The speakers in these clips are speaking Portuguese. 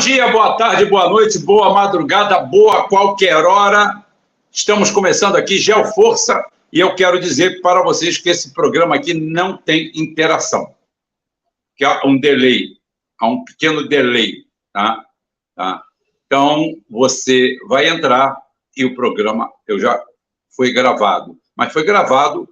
dia, boa tarde, boa noite, boa madrugada, boa qualquer hora. Estamos começando aqui GeoForça e eu quero dizer para vocês que esse programa aqui não tem interação. Que há um delay, há um pequeno delay, tá? Então, você vai entrar e o programa já foi gravado, mas foi gravado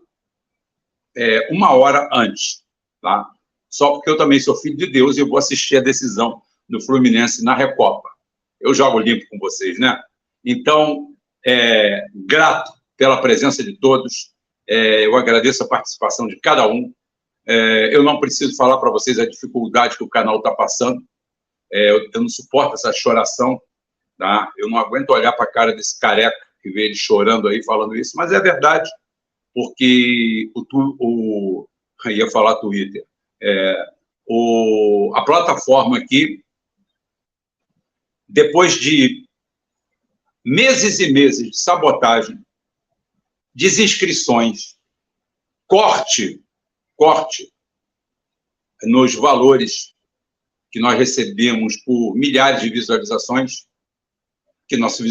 uma hora antes, tá? Só porque eu também sou filho de Deus e eu vou assistir a decisão do Fluminense na Recopa. Eu jogo limpo com vocês, né? Então, grato pela presença de todos, eu agradeço a participação de cada um. Eu não preciso falar para vocês a dificuldade que o canal está passando. Eu não suporto essa choração, tá? Eu não aguento olhar para a cara desse careca e ver ele chorando aí, falando isso, mas é verdade, porque ia falar Twitter. A plataforma aqui, depois de meses e meses de sabotagem, desinscrições, corte nos valores que nós recebemos por milhares de visualizações, que nossas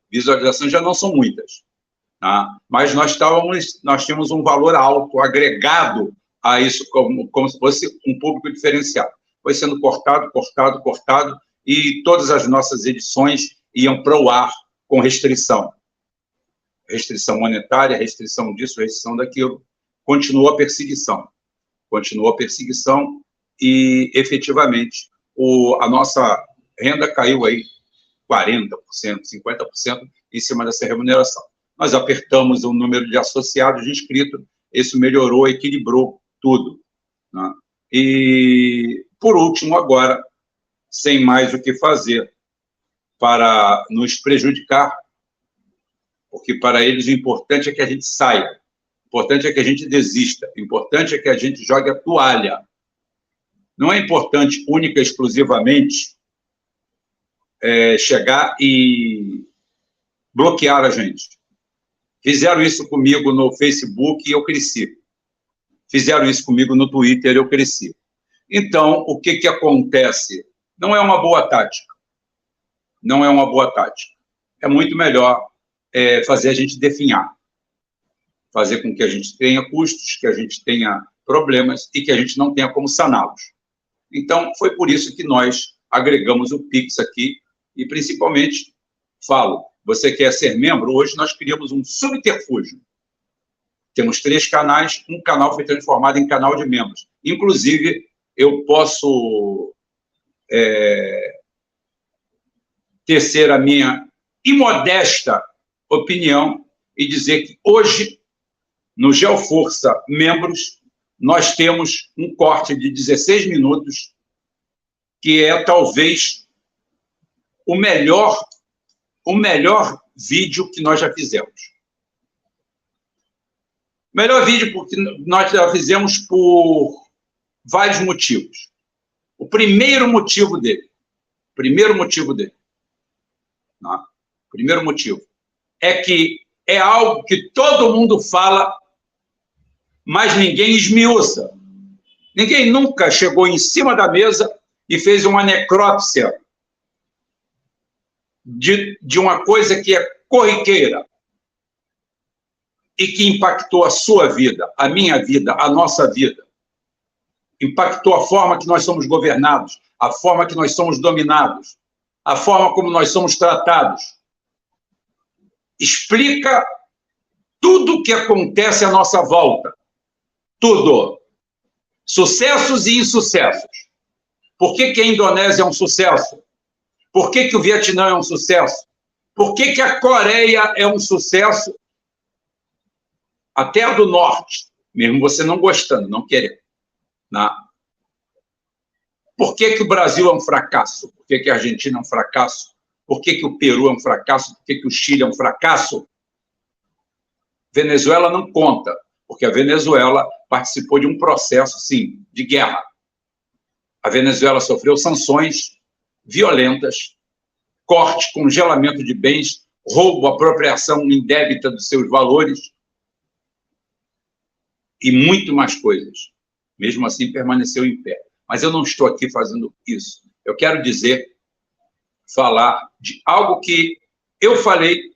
visualizações já não são muitas, tá? Mas nós tínhamos um valor alto agregado a isso, como se fosse um público diferenciado. Foi sendo cortado, e todas as nossas edições iam para o ar com restrição. Restrição monetária, restrição disso, restrição daquilo. Continuou a perseguição e, efetivamente, a nossa renda caiu aí 40%, 50% em cima dessa remuneração. Nós apertamos o número de associados, de inscritos, isso melhorou, equilibrou tudo, né? E, por último, agora, sem mais o que fazer para nos prejudicar, porque para eles o importante é que a gente saia, o importante é que a gente desista, o importante é que a gente jogue a toalha. Não é importante, única e exclusivamente, chegar e bloquear a gente. Fizeram isso comigo no Facebook e eu cresci. Fizeram isso comigo no Twitter e eu cresci. Então, o que acontece? Não é uma boa tática. Não é uma boa tática. É muito melhor fazer a gente definhar. Fazer com que a gente tenha custos, que a gente tenha problemas e que a gente não tenha como saná-los. Então, foi por isso que nós agregamos o Pix aqui e, principalmente, você quer ser membro? Hoje nós criamos um subterfúgio. Temos 3 canais, um canal foi transformado em canal de membros. Inclusive, eu posso tecer a minha imodesta opinião e dizer que hoje, no GeoForça Membros, nós temos um corte de 16 minutos, que é talvez o melhor vídeo que nós já fizemos. O melhor vídeo porque nós já fizemos por vários motivos. O primeiro motivo dele é que é algo que todo mundo fala, mas ninguém esmiuça. Ninguém nunca chegou em cima da mesa e fez uma necrópsia de uma coisa que é corriqueira e que impactou a sua vida, a minha vida, a nossa vida. Impactou a forma que nós somos governados, a forma que nós somos dominados, a forma como nós somos tratados. Explica tudo o que acontece à nossa volta. Tudo. Sucessos e insucessos. Por que a Indonésia é um sucesso? Por que o Vietnã é um sucesso? Por que a Coreia é um sucesso? Até a do Norte, mesmo você não gostando, não querendo. Né? Por que o Brasil é um fracasso? Por que a Argentina é um fracasso? Por que o Peru é um fracasso? Por que o Chile é um fracasso? Venezuela não conta, porque a Venezuela participou de um processo, sim, de guerra. A Venezuela sofreu sanções violentas, corte, congelamento de bens, roubo, apropriação indébita dos seus valores e muito mais coisas. Mesmo assim, permaneceu em pé. Mas eu não estou aqui fazendo isso. Eu quero dizer falar de algo que eu falei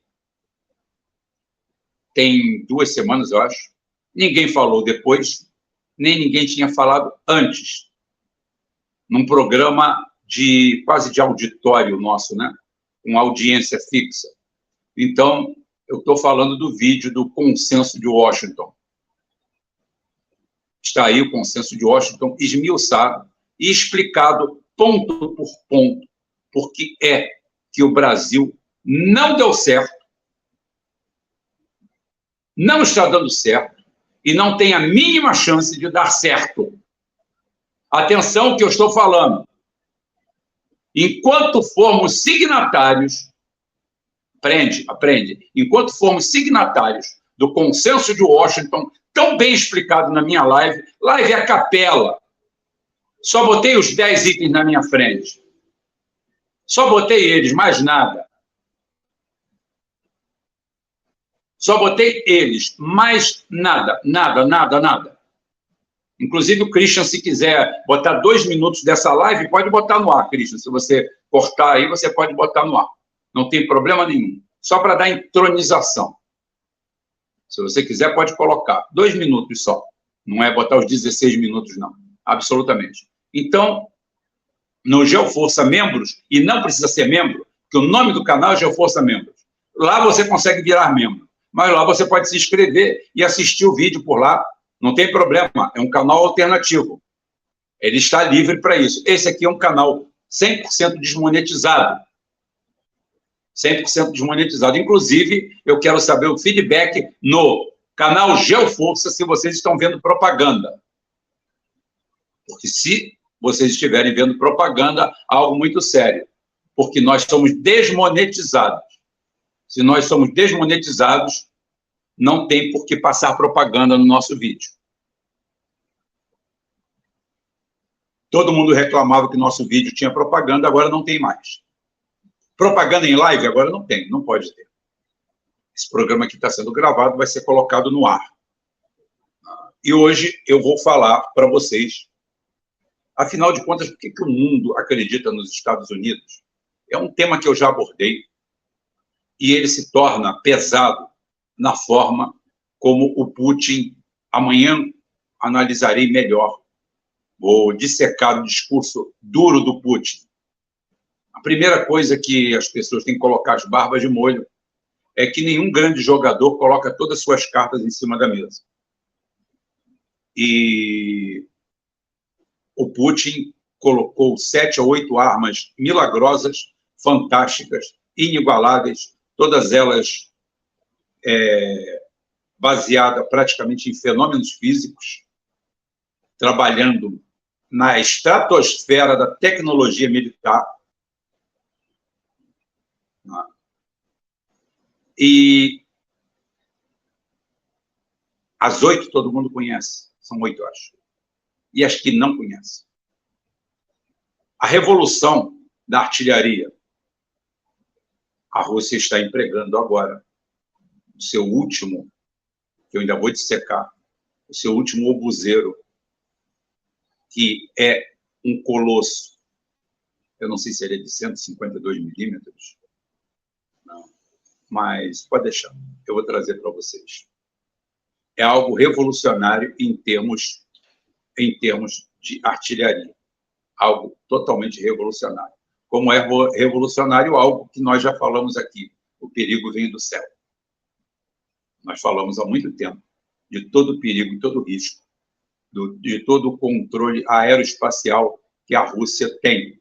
tem 2 semanas, eu acho. Ninguém falou depois, nem ninguém tinha falado antes, num programa quase de auditório nosso, né? Com audiência fixa. Então, eu estou falando do vídeo do Consenso de Washington. Está aí o Consenso de Washington esmiuçado e explicado ponto por ponto por que é que o Brasil não deu certo, não está dando certo e não tem a mínima chance de dar certo. Atenção que eu estou falando. Enquanto formos signatários, aprende, enquanto formos signatários do Consenso de Washington, tão bem explicado na minha live é capela. Só botei os 10 itens na minha frente. Só botei eles, mais nada. Só botei eles, mais nada. Inclusive o Christian, se quiser botar 2 minutos dessa live, pode botar no ar, Christian. Se você cortar aí, você pode botar no ar. Não tem problema nenhum. Só para dar intronização. Se você quiser, pode colocar. 2 minutos só. Não é botar os 16 minutos, não. Absolutamente. Então, no Geoforça Membros, e não precisa ser membro, porque o nome do canal é Geoforça Membros. Lá você consegue virar membro. Mas lá você pode se inscrever e assistir o vídeo por lá. Não tem problema. É um canal alternativo. Ele está livre para isso. Esse aqui é um canal 100% desmonetizado. 100% desmonetizado. Inclusive, eu quero saber o feedback no canal Geoforça se vocês estão vendo propaganda. Porque se vocês estiverem vendo propaganda, algo muito sério. Porque nós somos desmonetizados. Se nós somos desmonetizados, não tem por que passar propaganda no nosso vídeo. Todo mundo reclamava que nosso vídeo tinha propaganda, agora não tem mais. Propaganda em live agora não tem, não pode ter. Esse programa que está sendo gravado vai ser colocado no ar. E hoje eu vou falar para vocês, afinal de contas, por que o mundo acredita nos Estados Unidos? É um tema que eu já abordei e ele se torna pesado na forma como o Putin, amanhã analisarei melhor, vou dissecar o discurso duro do Putin. A primeira coisa que as pessoas têm que colocar as barbas de molho é que nenhum grande jogador coloca todas as suas cartas em cima da mesa. E o Putin colocou 7 ou 8 armas milagrosas, fantásticas, inigualáveis, todas elas baseadas praticamente em fenômenos físicos, trabalhando na estratosfera da tecnologia militar. E as 8 todo mundo conhece, são 8, eu acho. E as que não conhecem. A revolução da artilharia. A Rússia está empregando agora o seu último, que eu ainda vou dissecar, o seu último obuseiro, que é um colosso. Eu não sei se ele é de 152 milímetros. Não. Mas pode deixar, eu vou trazer para vocês. É algo revolucionário em termos de artilharia. Algo totalmente revolucionário. Como é revolucionário algo que nós já falamos aqui, o perigo vem do céu. Nós falamos há muito tempo de todo o perigo e todo o risco, de todo o controle aeroespacial que a Rússia tem.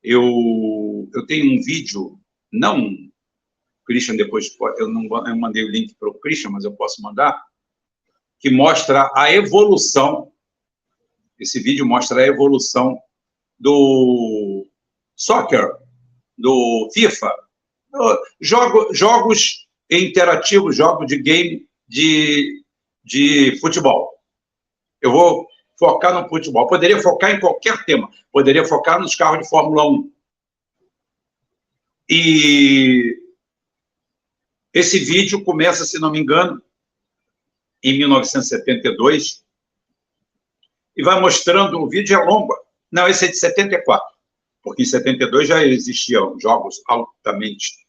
Eu tenho um vídeo, não, Christian, depois, eu mandei o link para o Christian, mas eu posso mandar, que mostra a evolução, esse vídeo mostra a evolução do soccer, do FIFA, jogos interativos, jogos de game de futebol. Eu vou focar no futebol. Poderia focar em qualquer tema. Poderia focar nos carros de Fórmula 1. E esse vídeo começa, se não me engano, em 1972, e vai mostrando, o vídeo é longo. Não, esse é de 74. porque em 72 já existiam jogos altamente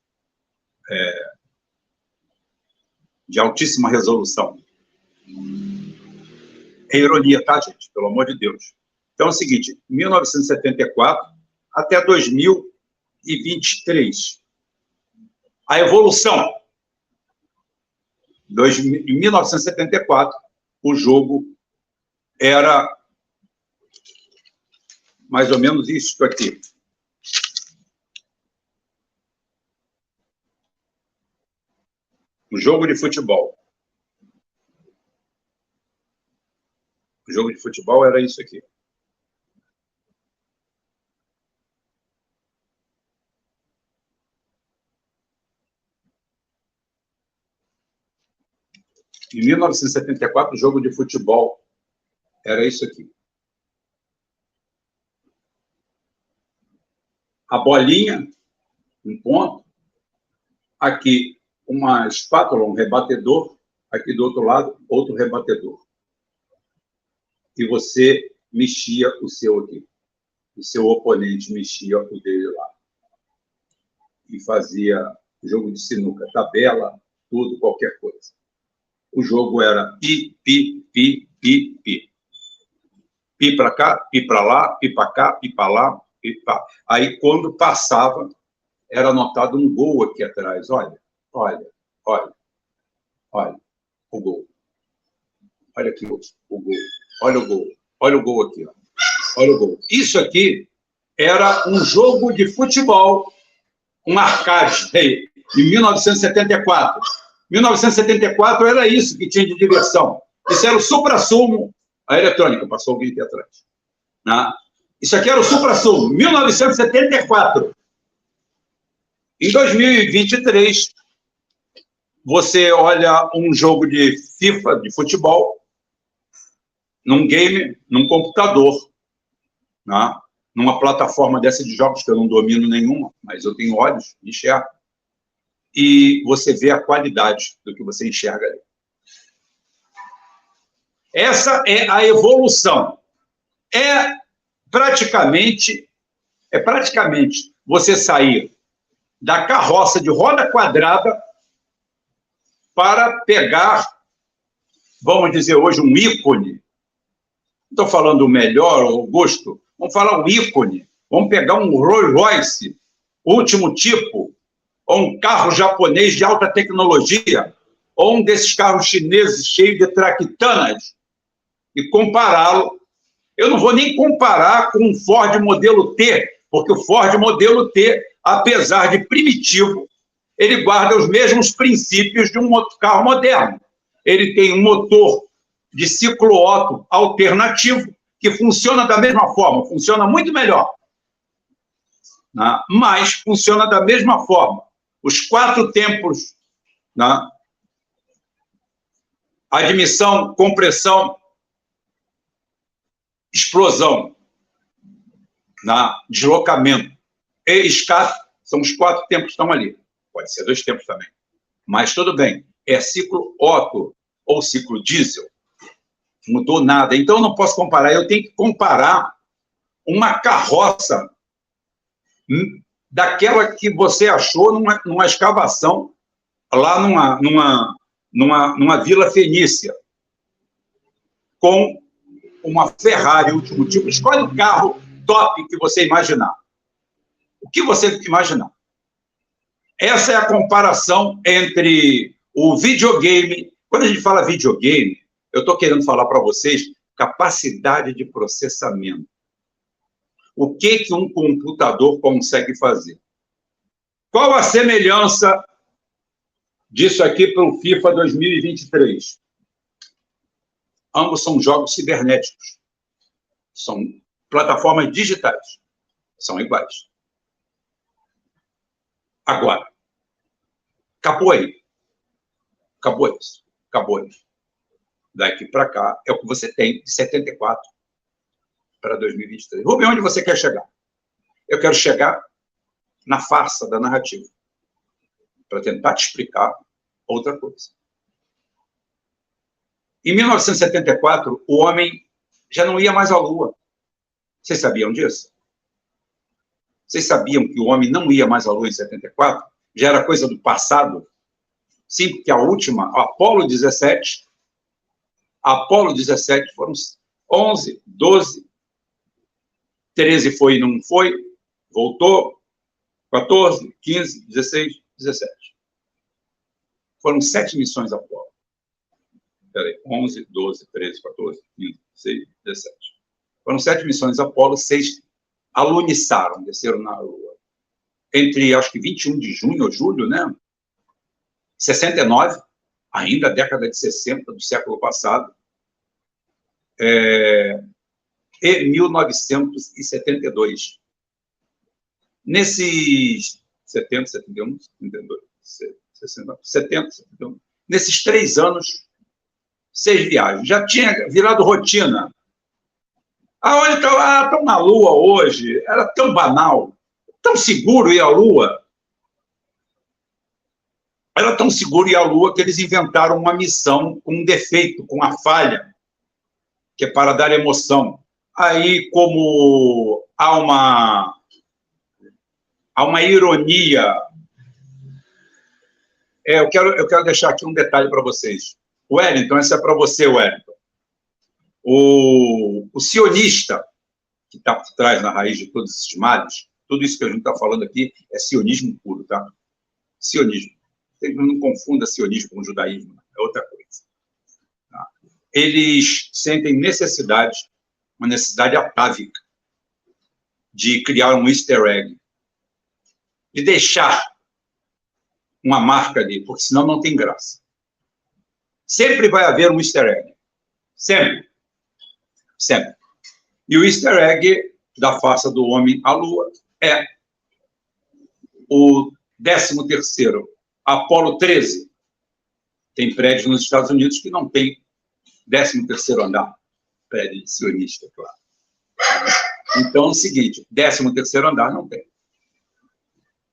de altíssima resolução. É ironia, tá, gente? Pelo amor de Deus. Então é o seguinte, 1974 até 2023. A evolução. Em 1974, o jogo era mais ou menos isso aqui. O jogo de futebol. O jogo de futebol era isso aqui. Em 1974, o jogo de futebol era isso aqui. A bolinha, um ponto. Aqui, uma espátula, um rebatedor. Aqui do outro lado, outro rebatedor. E você mexia o seu aqui. O seu oponente mexia o dele lá. E fazia jogo de sinuca, tabela, tudo, qualquer coisa. O jogo era pi, pi, pi, pi, pi. Pi para cá, pi para lá, pi para cá, pi para lá, pi para... Aí, quando passava, era anotado um gol aqui atrás. Olha, olha, olha, olha o gol. Olha aqui o gol. Olha o gol. Olha o gol aqui. Ó. Olha o gol. Isso aqui era um jogo de futebol, um arcade, em 1974. 1974 era isso que tinha de diversão. Isso era o suprassumo. A eletrônica, passou alguém aqui atrás. Né? Isso aqui era o suprassumo, 1974. Em 2023, você olha um jogo de FIFA, de futebol, num game, num computador, né? Numa plataforma dessa de jogos que eu não domino nenhuma, mas eu tenho olhos, enxergo. E você vê a qualidade do que você enxerga ali. Essa é a evolução. É praticamente você sair da carroça de roda quadrada para pegar, vamos dizer hoje, um ícone. Não estou falando o melhor ou o gosto, vamos falar um ícone. Vamos pegar um Rolls Royce, último tipo, ou um carro japonês de alta tecnologia, ou um desses carros chineses cheios de traquitanas, e compará-lo. Eu não vou nem comparar com um Ford modelo T, porque o Ford modelo T, apesar de primitivo, ele guarda os mesmos princípios de um carro moderno. Ele tem um motor de ciclo Otto alternativo, que funciona da mesma forma, funciona muito melhor, né? Mas funciona da mesma forma. Os 4 tempos, né? Admissão, compressão, explosão, né? Deslocamento e escape, são os 4 tempos que estão ali. Pode ser 2 tempos também. Mas tudo bem, é ciclo Otto ou ciclo diesel. Mudou nada. Então, eu não posso comparar. Eu tenho que comparar uma carroça daquela que você achou numa escavação lá numa Vila Fenícia, com uma Ferrari último tipo. Escolhe o carro top que você imaginar. O que você imaginar. Essa é a comparação entre o videogame. Quando a gente fala videogame, eu estou querendo falar para vocês capacidade de processamento. O que um computador consegue fazer? Qual a semelhança disso aqui para o FIFA 2023? Ambos são jogos cibernéticos. São plataformas digitais. São iguais. Agora, acabou aí. Acabou isso. Acabou isso. Daqui para cá é o que você tem de 74 para 2023. Rubem, onde você quer chegar? Eu quero chegar na farsa da narrativa, para tentar te explicar outra coisa. Em 1974, o homem já não ia mais à Lua. Vocês sabiam disso? Vocês sabiam que o homem não ia mais à Lua em 74? Já era coisa do passado? Sim, porque a última, Apolo 17 foram 11, 12, 13 foi e não foi, voltou, 14, 15, 16, 17. Foram 7 missões Apolo. Peraí, 11, 12, 13, 14, 15, 16, 17. Foram 7 missões Apolo, 6 aluniçaram, desceram na Lua. Entre, acho que 21 de junho ou julho, né? 69, ainda a década de 60 do século passado, e 1972. Nesses 70, 71, 72, 60, 70, 71, nesses 3 anos, 6 viagens. Já tinha virado rotina. Olha, estão na Lua hoje, era tão banal, tão seguro ir à Lua. Era tão seguro ir à Lua que eles inventaram uma missão com um defeito, com uma falha, que é para dar emoção. Aí, como há uma ironia, eu quero deixar aqui um detalhe para vocês. Wellington, essa é para você, Wellington. O sionista, que está por trás, na raiz de todos esses males, tudo isso que a gente está falando aqui é sionismo puro, tá? Sionismo. Não confunda sionismo com judaísmo, é outra coisa. Tá? Eles sentem uma necessidade atávica de criar um easter egg, de deixar uma marca ali, porque senão não tem graça. Sempre vai haver um easter egg. Sempre. Sempre. E o easter egg da farsa do homem à Lua é o 13º, Apolo 13. Tem prédios nos Estados Unidos que não tem 13º andar. Prédio sionista, claro. Então, é o seguinte, 13º andar não tem.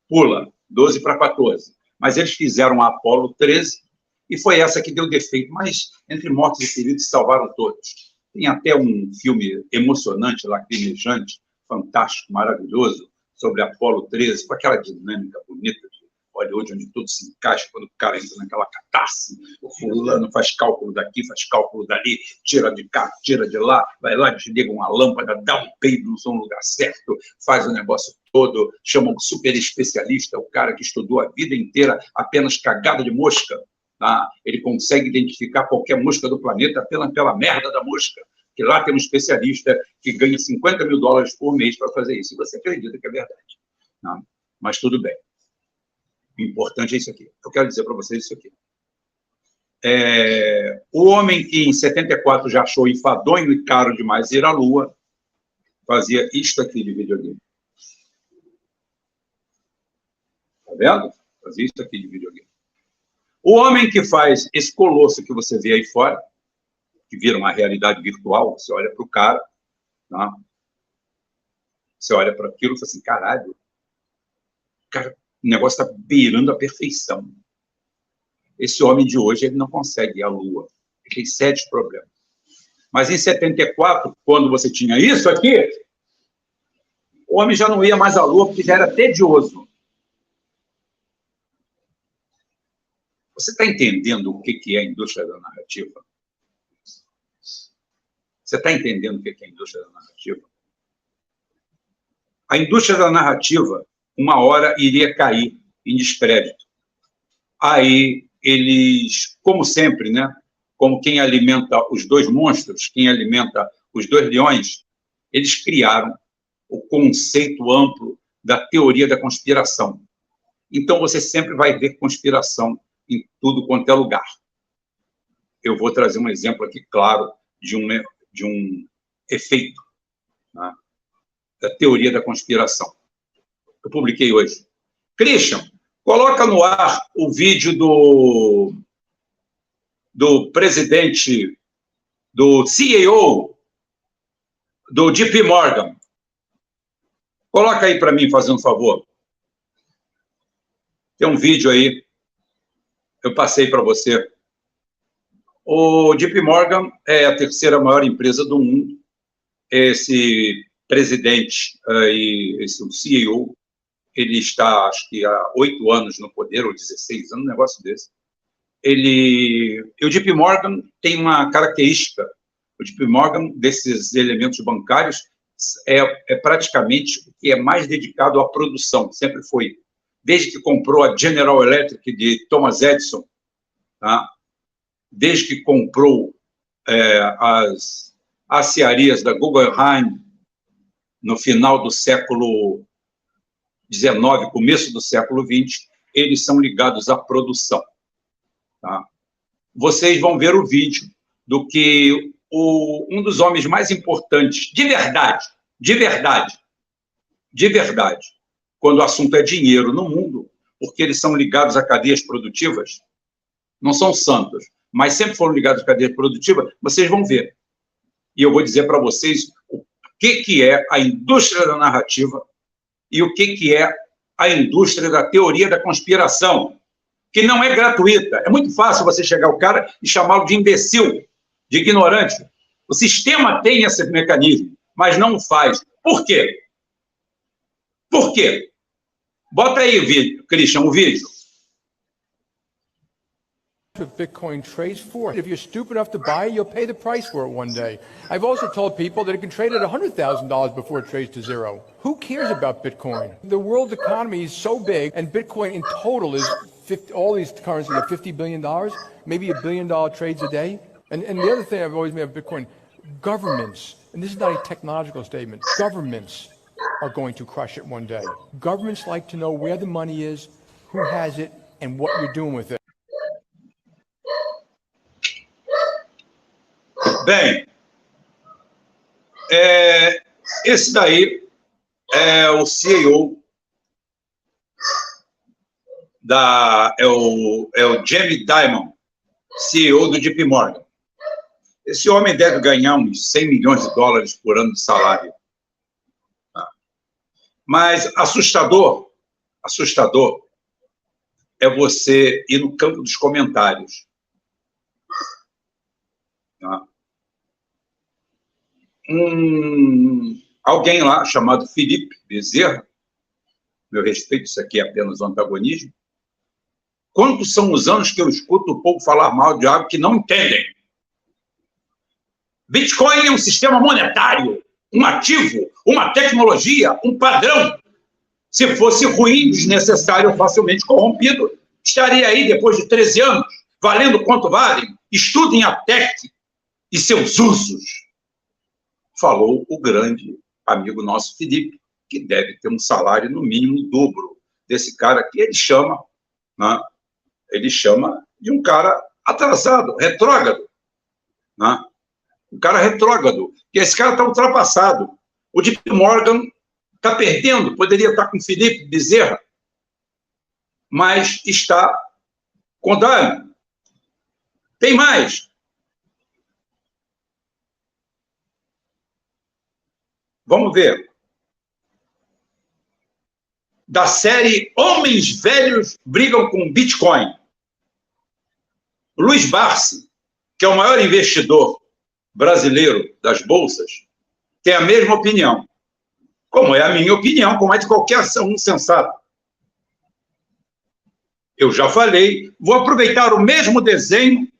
Pula, 12 para 14. Mas eles fizeram a Apolo 13 e foi essa que deu defeito. Mas, entre mortos e feridos, salvaram todos. Tem até um filme emocionante, lacrimejante, fantástico, maravilhoso, sobre Apolo 13, com aquela dinâmica bonita de Hollywood, onde tudo se encaixa quando o cara entra naquela catarse. O fulano faz cálculo daqui, faz cálculo dali, tira de cá, tira de lá, vai lá, desliga uma lâmpada, dá um peido no lugar certo, faz o negócio todo, chama um super especialista, o cara que estudou a vida inteira apenas cagada de mosca. Tá? Ele consegue identificar qualquer mosca do planeta pela merda da mosca. Que lá tem um especialista que ganha $50 mil por mês para fazer isso. E você acredita que é verdade. Tá? Mas tudo bem. O importante é isso aqui. Eu quero dizer para vocês isso aqui. O homem que em 74 já achou enfadonho e caro demais ir à Lua, fazia isto aqui de videogame. Tá vendo? Fazia isto aqui de videogame. O homem que faz esse colosso que você vê aí fora, que vira uma realidade virtual, você olha para o cara, tá? Você olha para aquilo e fala assim, caralho, cara, o negócio está beirando a perfeição. Esse homem de hoje, ele não consegue ir à Lua. Ele tem sérios problemas. Mas em 74, quando você tinha isso aqui, o homem já não ia mais à Lua porque já era tedioso. Você está entendendo o que é a indústria da narrativa? Você está entendendo o que é a indústria da narrativa? A indústria da narrativa, uma hora, iria cair em descrédito. Aí, eles, como sempre, né? Como quem alimenta os 2 monstros, quem alimenta os 2 leões, eles criaram o conceito amplo da teoria da conspiração. Então, você sempre vai ver conspiração em tudo quanto é lugar. Eu vou trazer um exemplo aqui, claro, de um efeito, né, da teoria da conspiração. Eu publiquei hoje. Christian, coloca no ar o vídeo do presidente, do CEO do JP Morgan. Coloca aí para mim, fazendo um favor. Tem um vídeo aí, eu passei para você. O JP Morgan é a 3ª maior empresa do mundo. Esse presidente, esse CEO, ele está, acho que há 8 anos no poder, ou 16 anos, um negócio desse. E o JP Morgan tem uma característica, o JP Morgan, desses elementos bancários, é praticamente o que é mais dedicado à produção, sempre foi. Desde que comprou a General Electric de Thomas Edison, tá? Desde que comprou as aciarias da Guggenheim no final do século XIX, começo do século XX, eles são ligados à produção. Tá? Vocês vão ver o vídeo do que um dos homens mais importantes, de verdade, quando o assunto é dinheiro no mundo, porque eles são ligados a cadeias produtivas, não são santos, mas sempre foram ligados a cadeias produtivas, vocês vão ver. E eu vou dizer para vocês o que é a indústria da narrativa e o que é a indústria da teoria da conspiração, que não é gratuita. É muito fácil você chegar ao cara e chamá-lo de imbecil, de ignorante. O sistema tem esse mecanismo, mas não o faz. Por quê? Por quê? Bota aí o vídeo, Christian, o vídeo. Bitcoin trades for. If you're stupid enough to buy it, you'll pay the price for it one day. I've also told people that it can trade at $100,000 before it trades to zero. Who cares about Bitcoin? The world economy is so big, and Bitcoin in total is all these currencies are $50 billion, maybe $1 billion trades a day. And the other thing I've always made of Bitcoin, governments, and this is not a technological statement, governments are going to crush it one day. Governments like to know where the money is, who has it, and what you're doing with it. Bem, esse daí é o CEO é o Jamie Dimon, CEO do JP Morgan. Esse homem deve ganhar uns 100 milhões de dólares por ano de salário. Mas assustador é você ir no campo dos comentários. Alguém lá chamado Felipe Bezerra, meu respeito, isso aqui é apenas um antagonismo. Quantos são os anos que eu escuto o povo falar mal de algo que não entendem? Bitcoin é um sistema monetário, um ativo, uma tecnologia, um padrão. Se fosse ruim, desnecessário ou facilmente corrompido, estaria aí depois de 13 anos, valendo quanto vale. Estudem a TEC e seus usos. Falou o grande amigo nosso Felipe, que deve ter um salário no mínimo o dobro desse cara que ele chama de um cara atrasado, retrógrado. Né? Um cara retrógrado, que esse cara está ultrapassado. O JP Morgan está perdendo, poderia estar com Felipe Bezerra, mas está com dano. Tem mais. Vamos ver. Da série Homens Velhos Brigam com Bitcoin. Luiz Barsi, que é o maior investidor brasileiro das bolsas, tem a mesma opinião. Como é a minha opinião, como é de qualquer um sensato. Eu já falei, vou aproveitar o mesmo desenho .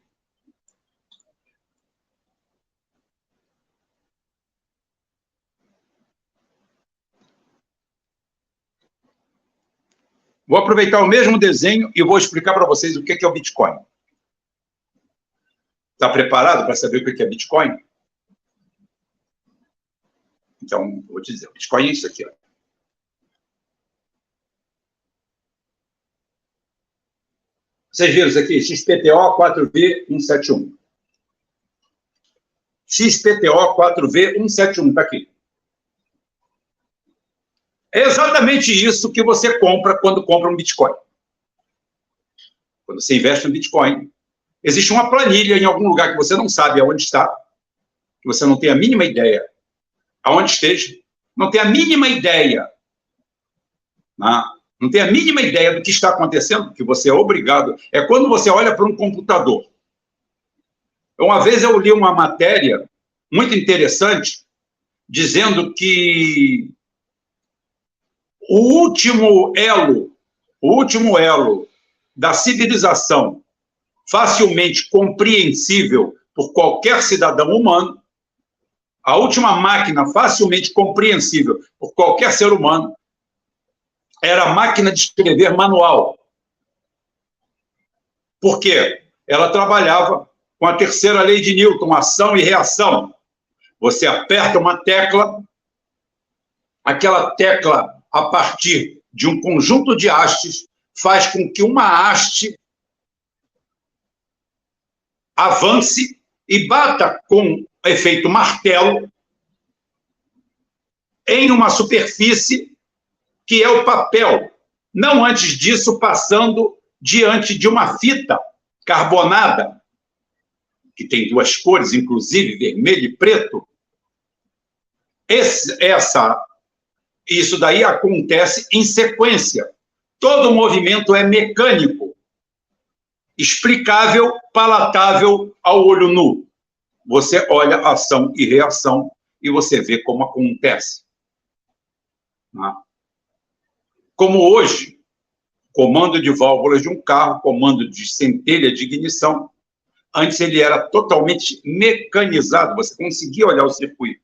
Vou aproveitar o mesmo desenho e vou explicar para vocês o que é o Bitcoin. Está preparado para saber o que é Bitcoin? Então, vou te dizer, o Bitcoin é isso aqui. Ó. Vocês viram isso aqui? XPTO 4V171. XPTO 4V171, está aqui. É exatamente isso que você compra quando compra um Bitcoin. Quando você investe no Bitcoin, existe uma planilha em algum lugar que você não sabe aonde está, que você não tem a mínima ideia aonde esteja, não tem a mínima ideia, não tem a mínima ideia do que está acontecendo, que você é obrigado. É quando você olha para um computador. Uma vez eu li uma matéria muito interessante, dizendo que o último elo da civilização facilmente compreensível por qualquer cidadão humano, a última máquina facilmente compreensível por qualquer ser humano, era a máquina de escrever manual. Por quê? Ela trabalhava com a terceira lei de Newton, ação e reação. Você aperta uma tecla, aquela tecla, a partir de um conjunto de hastes, faz com que uma haste avance e bata com efeito martelo em uma superfície que é o papel. Não antes disso, passando diante de uma fita carbonada, que tem duas cores, inclusive vermelho e preto. Isso daí acontece em sequência. Todo movimento é mecânico, explicável, palatável ao olho nu. Você olha ação e reação e você vê como acontece. Como hoje, comando de válvulas de um carro, comando de centelha de ignição, antes ele era totalmente mecanizado, você conseguia olhar o circuito.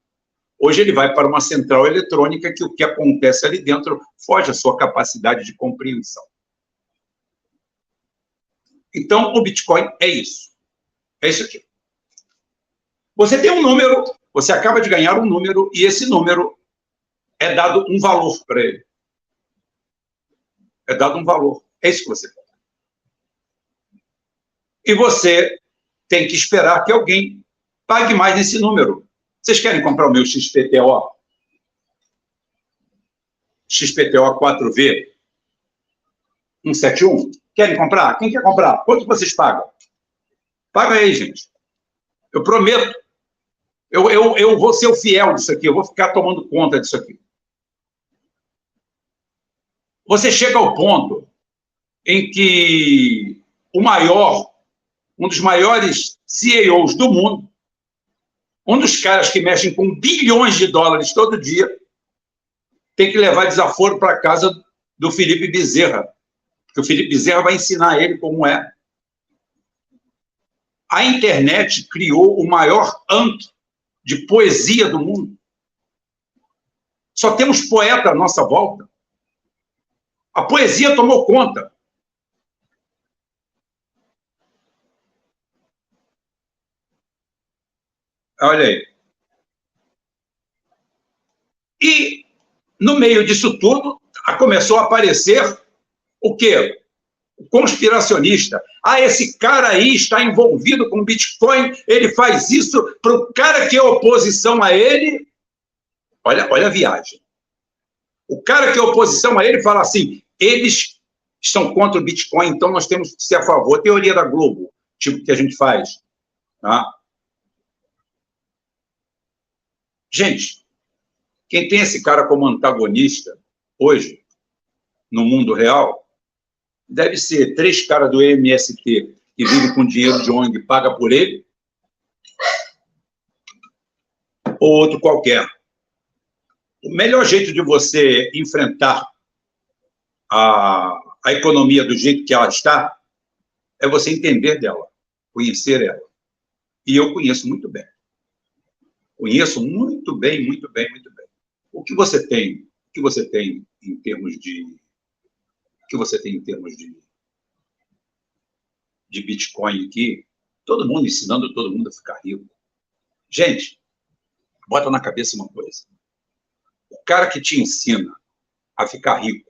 Hoje ele vai para uma central eletrônica que o que acontece ali dentro foge à sua capacidade de compreensão. Então, o Bitcoin é isso. É isso aqui. Você tem um número, você acaba de ganhar um número, e esse número é dado um valor para ele. É dado um valor. É isso que você quer. E você tem que esperar que alguém pague mais nesse número. Vocês querem comprar o meu XPTO? XPTO 4V 171? Querem comprar? Quem quer comprar? Quanto vocês pagam? Paga aí, gente. Eu prometo. Eu vou ser o fiel disso aqui. Eu vou ficar tomando conta disso aqui. Você chega ao ponto em que um dos maiores CEOs do mundo, um dos caras que mexem com bilhões de dólares todo dia, tem que levar desaforo para casa do Felipe Bezerra, porque o Felipe Bezerra vai ensinar ele como é. A internet criou o maior antro de poesia do mundo. Só temos poeta à nossa volta. A poesia tomou conta. Olha aí. E, no meio disso tudo, começou a aparecer o quê? O conspiracionista. Ah, esse cara aí está envolvido com Bitcoin, ele faz isso para o cara que é oposição a ele. Olha a viagem. O cara que é oposição a ele fala assim, eles estão contra o Bitcoin, então nós temos que ser a favor. Teoria da Globo, tipo que a gente faz. Tá? Gente, quem tem esse cara como antagonista hoje, no mundo real, deve ser 3 caras do MST que vivem com dinheiro de ONG, paga por ele, ou outro qualquer. O melhor jeito de você enfrentar a economia do jeito que ela está é você entender dela, conhecer ela. E eu conheço muito bem. Conheço muito bem, muito bem, muito bem. O que você tem em termos de Bitcoin aqui? Todo mundo ensinando todo mundo a ficar rico. Gente, bota na cabeça uma coisa. O cara que te ensina a ficar rico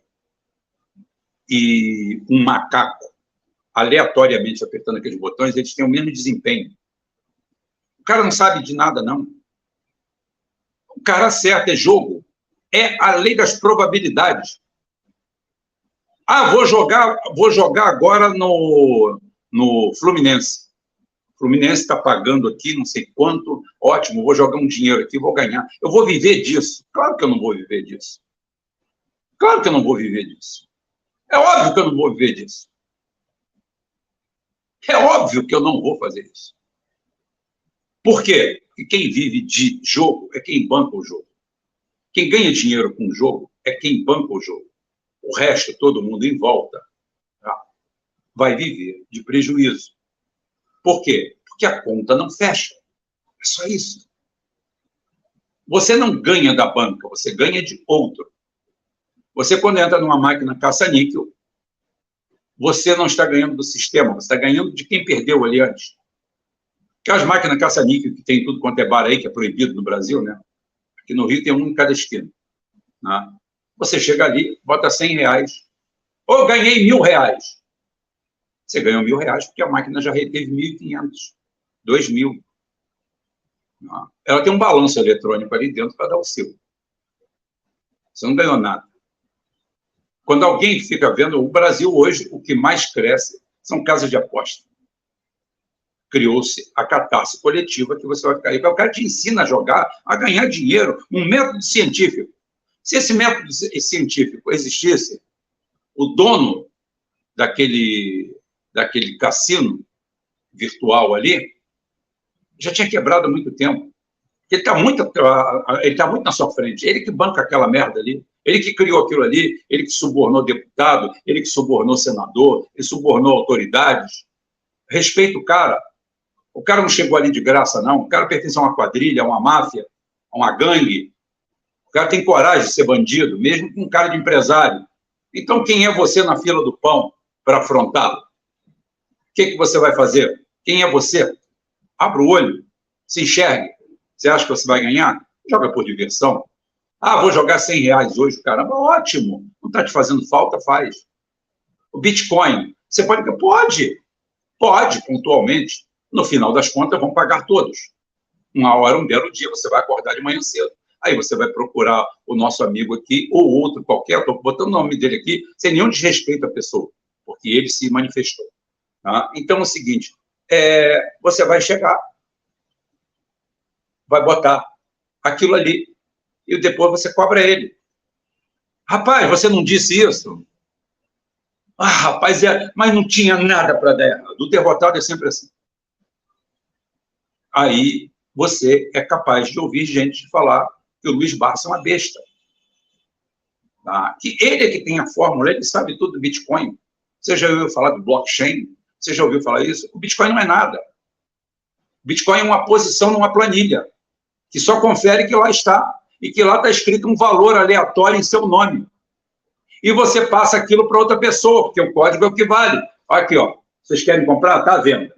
e um macaco aleatoriamente apertando aqueles botões, eles têm o mesmo desempenho. O cara não sabe de nada, não. O cara acerta, é jogo. É a lei das probabilidades. Ah, vou jogar agora no Fluminense. O Fluminense está pagando aqui não sei quanto. Ótimo, vou jogar um dinheiro aqui, vou ganhar. Eu vou viver disso. Claro que eu não vou viver disso. Claro que eu não vou viver disso. É óbvio que eu não vou viver disso. É óbvio que eu não vou fazer isso. Por quê? Porque quem vive de jogo é quem banca o jogo. Quem ganha dinheiro com o jogo é quem banca o jogo. o resto, todo mundo em volta, tá, vai viver de prejuízo. Por quê? Porque a conta não fecha. É só isso. Você não ganha da banca, você ganha de outro. Você, quando entra numa máquina caça-níquel, você não está ganhando do sistema, você está ganhando de quem perdeu ali antes. Aquelas máquinas caça-níquel que tem tudo quanto é bar aí, que é proibido no Brasil, né? Aqui no Rio tem um em cada esquina. Né? Você chega ali, bota R$100. Ou ganhei R$1.000. Você ganhou R$1.000 porque a máquina já reteve 1.500, 2.000. Ela tem um balanço eletrônico ali dentro para dar o seu. Você não ganhou nada. Quando alguém fica vendo, o Brasil hoje, o que mais cresce são casas de aposta. Criou-se a catarse coletiva que você vai ficar aí. O cara te ensina a jogar, a ganhar dinheiro, um método científico. Se esse método científico existisse, o dono daquele cassino virtual ali já tinha quebrado há muito tempo. Ele está muito na sua frente. Ele que banca aquela merda ali. Ele que criou aquilo ali, ele que subornou deputado, ele que subornou senador, ele subornou autoridades. Respeita o cara. O cara não chegou ali de graça, não. O cara pertence a uma quadrilha, a uma máfia, a uma gangue. O cara tem coragem de ser bandido, mesmo com um cara de empresário. Então, quem é você na fila do pão para afrontá-lo? O que você vai fazer? Quem é você? Abra o olho, se enxergue. Você acha que você vai ganhar? Joga por diversão. Ah, vou jogar R$100 hoje, caramba, ótimo. Não está te fazendo falta? Faz. O Bitcoin, você pode? Pode, pontualmente. No final das contas, vão pagar todos. Uma hora, um belo dia, você vai acordar de manhã cedo. Aí você vai procurar o nosso amigo aqui, ou outro qualquer, estou botando o nome dele aqui, sem nenhum desrespeito à pessoa, porque ele se manifestou. Tá? Então, é o seguinte, você vai chegar, vai botar aquilo ali, e depois você cobra ele. Rapaz, você não disse isso? Ah, rapaz, mas não tinha nada para dar errado. O derrotado é sempre assim. Aí você é capaz de ouvir gente falar que o Luiz Barça é uma besta. Tá? Que ele é que tem a fórmula, ele sabe tudo do Bitcoin. Você já ouviu falar do blockchain? Você já ouviu falar isso? O Bitcoin não é nada. O Bitcoin é uma posição numa planilha, que só confere que lá está, e que lá está escrito um valor aleatório em seu nome. E você passa aquilo para outra pessoa, porque o código é o que vale. Aqui, ó, vocês querem comprar? Está à venda.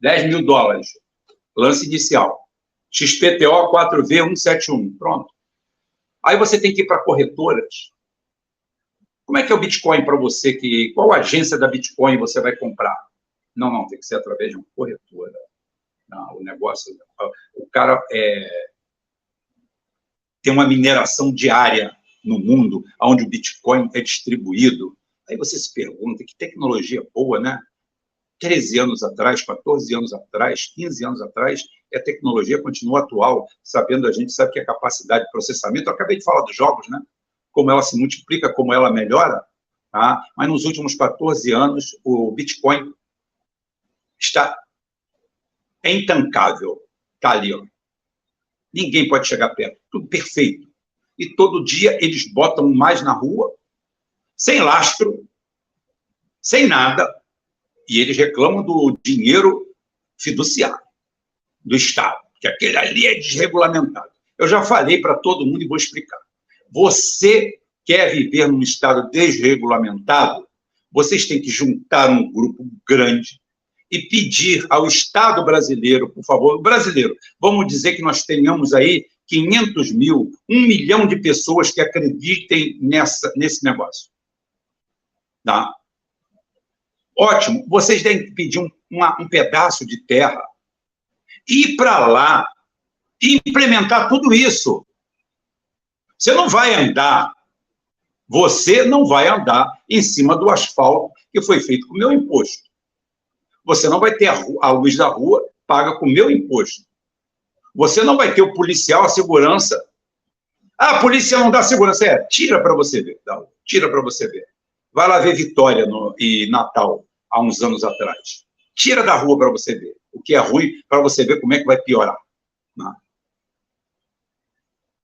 $10.000. Lance inicial. XPTO 4V171. Pronto. Aí você tem que ir para corretoras. Como é que é o Bitcoin para você? Qual agência da Bitcoin você vai comprar? Não, tem que ser através de uma corretora. Não, o negócio... O cara tem uma mineração diária no mundo, onde o Bitcoin é distribuído. Aí você se pergunta, que tecnologia boa, né? 13 anos atrás, 14 anos atrás, 15 anos atrás, a tecnologia continua atual, a gente sabe que a capacidade de processamento, eu acabei de falar dos jogos, né? Como ela se multiplica, como ela melhora, tá? Mas nos últimos 14 anos, o Bitcoin está intancável, está ali, ó. Ninguém pode chegar perto, tudo perfeito. E todo dia eles botam mais na rua, sem lastro, sem nada, e eles reclamam do dinheiro fiduciário do Estado, que aquele ali é desregulamentado. Eu já falei para todo mundo e vou explicar. Você quer viver num Estado desregulamentado, vocês têm que juntar um grupo grande e pedir ao Estado brasileiro, por favor, brasileiro, vamos dizer que nós tenhamos aí 500 mil, 1 milhão de pessoas que acreditem nesse negócio. Tá? Ótimo, vocês têm que pedir um pedaço de terra, ir para lá e implementar tudo isso. Você não vai andar em cima do asfalto que foi feito com o meu imposto. Você não vai ter a luz da rua paga com o meu imposto. Você não vai ter o policial, a segurança. Ah, a polícia não dá segurança. Tira para você ver. Tira para você ver. Vai lá ver Vitória e Natal, há uns anos atrás. Tira da rua para você ver. O que é ruim, para você ver como é que vai piorar.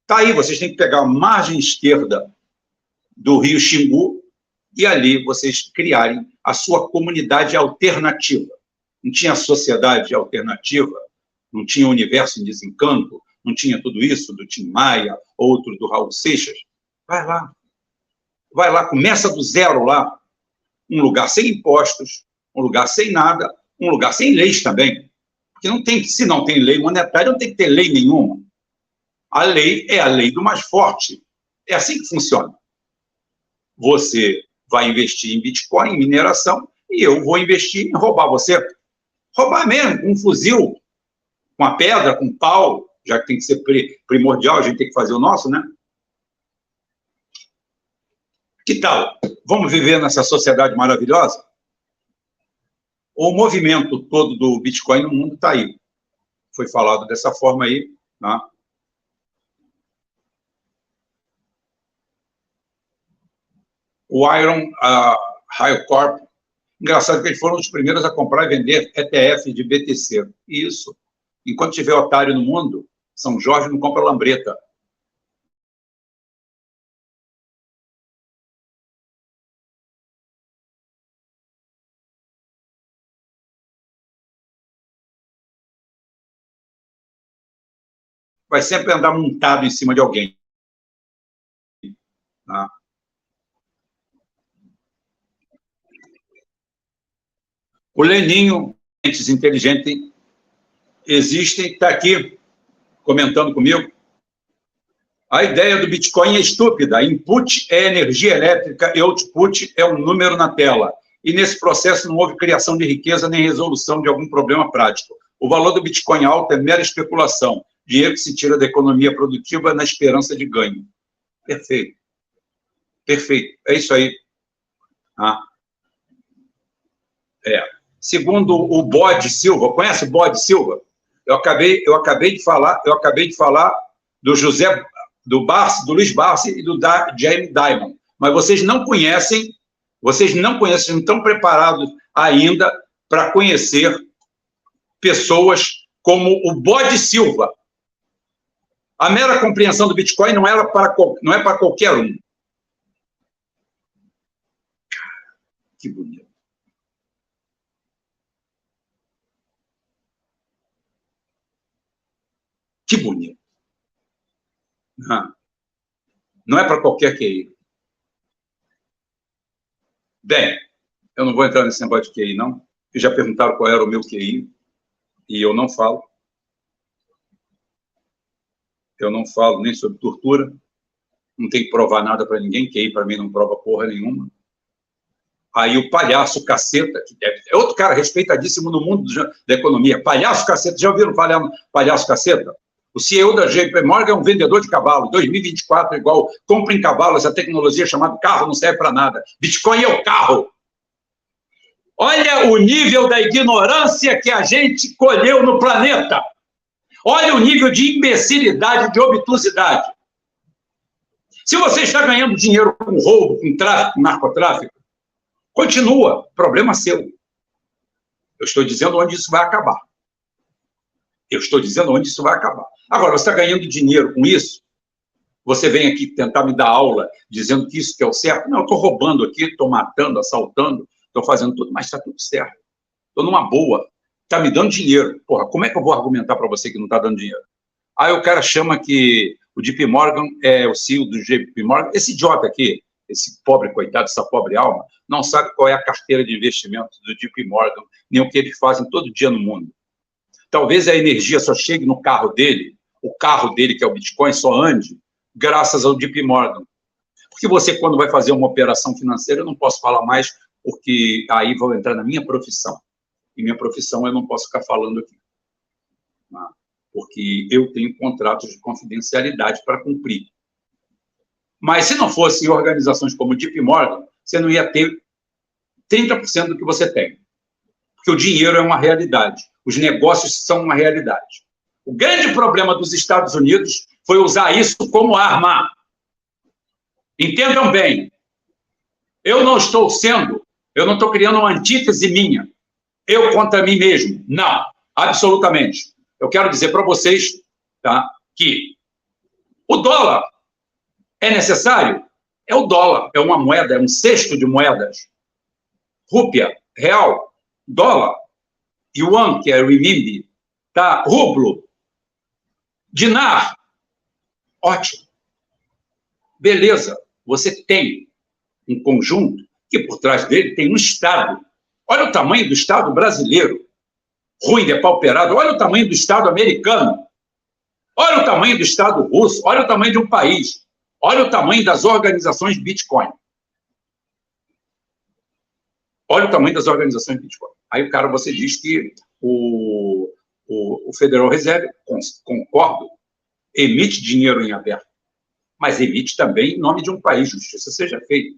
Tá aí, vocês têm que pegar a margem esquerda do Rio Xingu e ali vocês criarem a sua comunidade alternativa. Não tinha sociedade alternativa, não tinha universo em desencanto, não tinha tudo isso do Tim Maia, outro do Raul Seixas. Vai lá, começa do zero lá, um lugar sem impostos, um lugar sem nada, um lugar sem leis também. Porque não tem, se não tem lei monetária, não tem que ter lei nenhuma. A lei é a lei do mais forte. É assim que funciona. Você vai investir em Bitcoin, em mineração, e eu vou investir em roubar você. Roubar mesmo, com um fuzil, com a pedra, com um pau, já que tem que ser primordial, a gente tem que fazer o nosso, né? Que tal? Vamos viver nessa sociedade maravilhosa? O movimento todo do Bitcoin no mundo está aí. Foi falado dessa forma aí, né? O Iron Rail Corp, engraçado que eles foram os primeiros a comprar e vender ETF de BTC. Isso. Enquanto tiver otário no mundo, São Jorge não compra lambreta. Vai sempre andar montado em cima de alguém. Tá? O Leninho, mentes inteligentes, existem, está aqui comentando comigo. A ideia do Bitcoin é estúpida. Input é energia elétrica e output é um número na tela. E nesse processo não houve criação de riqueza nem resolução de algum problema prático. O valor do Bitcoin alto é mera especulação. Dinheiro que se tira da economia produtiva na esperança de ganho. Perfeito. Perfeito. É isso aí. Segundo o Bode Silva, conhece o Bode Silva? Eu acabei de falar do José, do Luiz Barsi e do Jamie Dimon. Mas vocês não conhecem, não estão preparados ainda para conhecer pessoas como o Bode Silva. A mera compreensão do Bitcoin não é para qualquer um. Que bonito. Que bonito. Não é para qualquer QI. Bem, eu não vou entrar nesse negócio de QI, não. Porque já perguntaram qual era o meu QI e eu não falo. Eu não falo nem sobre tortura. Não tem que provar nada para ninguém. QI, para mim, não prova porra nenhuma. Aí o palhaço caceta, que é outro cara respeitadíssimo no mundo da economia. Palhaço caceta, já ouviram falar no palhaço caceta? O CEO da JP Morgan é um vendedor de cavalo. 2024 é igual, compra em cavalo, essa tecnologia chamada carro não serve para nada. Bitcoin é o carro. Olha o nível da ignorância que a gente colheu no planeta. Olha o nível de imbecilidade, de obtusidade. Se você está ganhando dinheiro com roubo, com tráfico, com narcotráfico, continua, problema seu. Eu estou dizendo onde isso vai acabar. Agora, você está ganhando dinheiro com isso? Você vem aqui tentar me dar aula dizendo que isso que é o certo? Não, eu estou roubando aqui, estou matando, assaltando, estou fazendo tudo, mas está tudo certo. Estou numa boa. Está me dando dinheiro. Porra, como é que eu vou argumentar para você que não está dando dinheiro? Aí o cara chama que o JP Morgan é o CEO do JP Morgan. Esse idiota aqui, esse pobre coitado, essa pobre alma, não sabe qual é a carteira de investimento do JP Morgan, nem o que eles fazem todo dia no mundo. Talvez a energia só chegue no carro dele, o carro dele, que é o Bitcoin, só ande graças ao JP Morgan. Porque você, quando vai fazer uma operação financeira, eu não posso falar mais, porque aí vou entrar na minha profissão. E minha profissão eu não posso ficar falando aqui. Porque eu tenho contratos de confidencialidade para cumprir. Mas se não fosse organizações como o JP Morgan, você não ia ter 30% do que você tem. Porque o dinheiro é uma realidade. Os negócios são uma realidade. O grande problema dos Estados Unidos foi usar isso como arma. Entendam bem. Eu não estou criando uma antítese minha. Eu contra mim mesmo. Não, absolutamente. Eu quero dizer para vocês, tá, que o dólar é necessário? é o dólar, é uma moeda, é um cesto de moedas. Rúpia, real, dólar, yuan, que é renminbi, tá? Rublo, dinar. Ótimo. Beleza, você tem um conjunto que por trás dele tem um Estado. Olha o tamanho do Estado brasileiro, ruim, depauperado. Olha o tamanho do Estado americano. Olha o tamanho do Estado russo. Olha o tamanho de um país. Olha o tamanho das organizações Bitcoin. Olha o tamanho das organizações Bitcoin. Aí o cara, você diz que o Federal Reserve, concordo, emite dinheiro em aberto, mas emite também em nome de um país, justiça seja feita.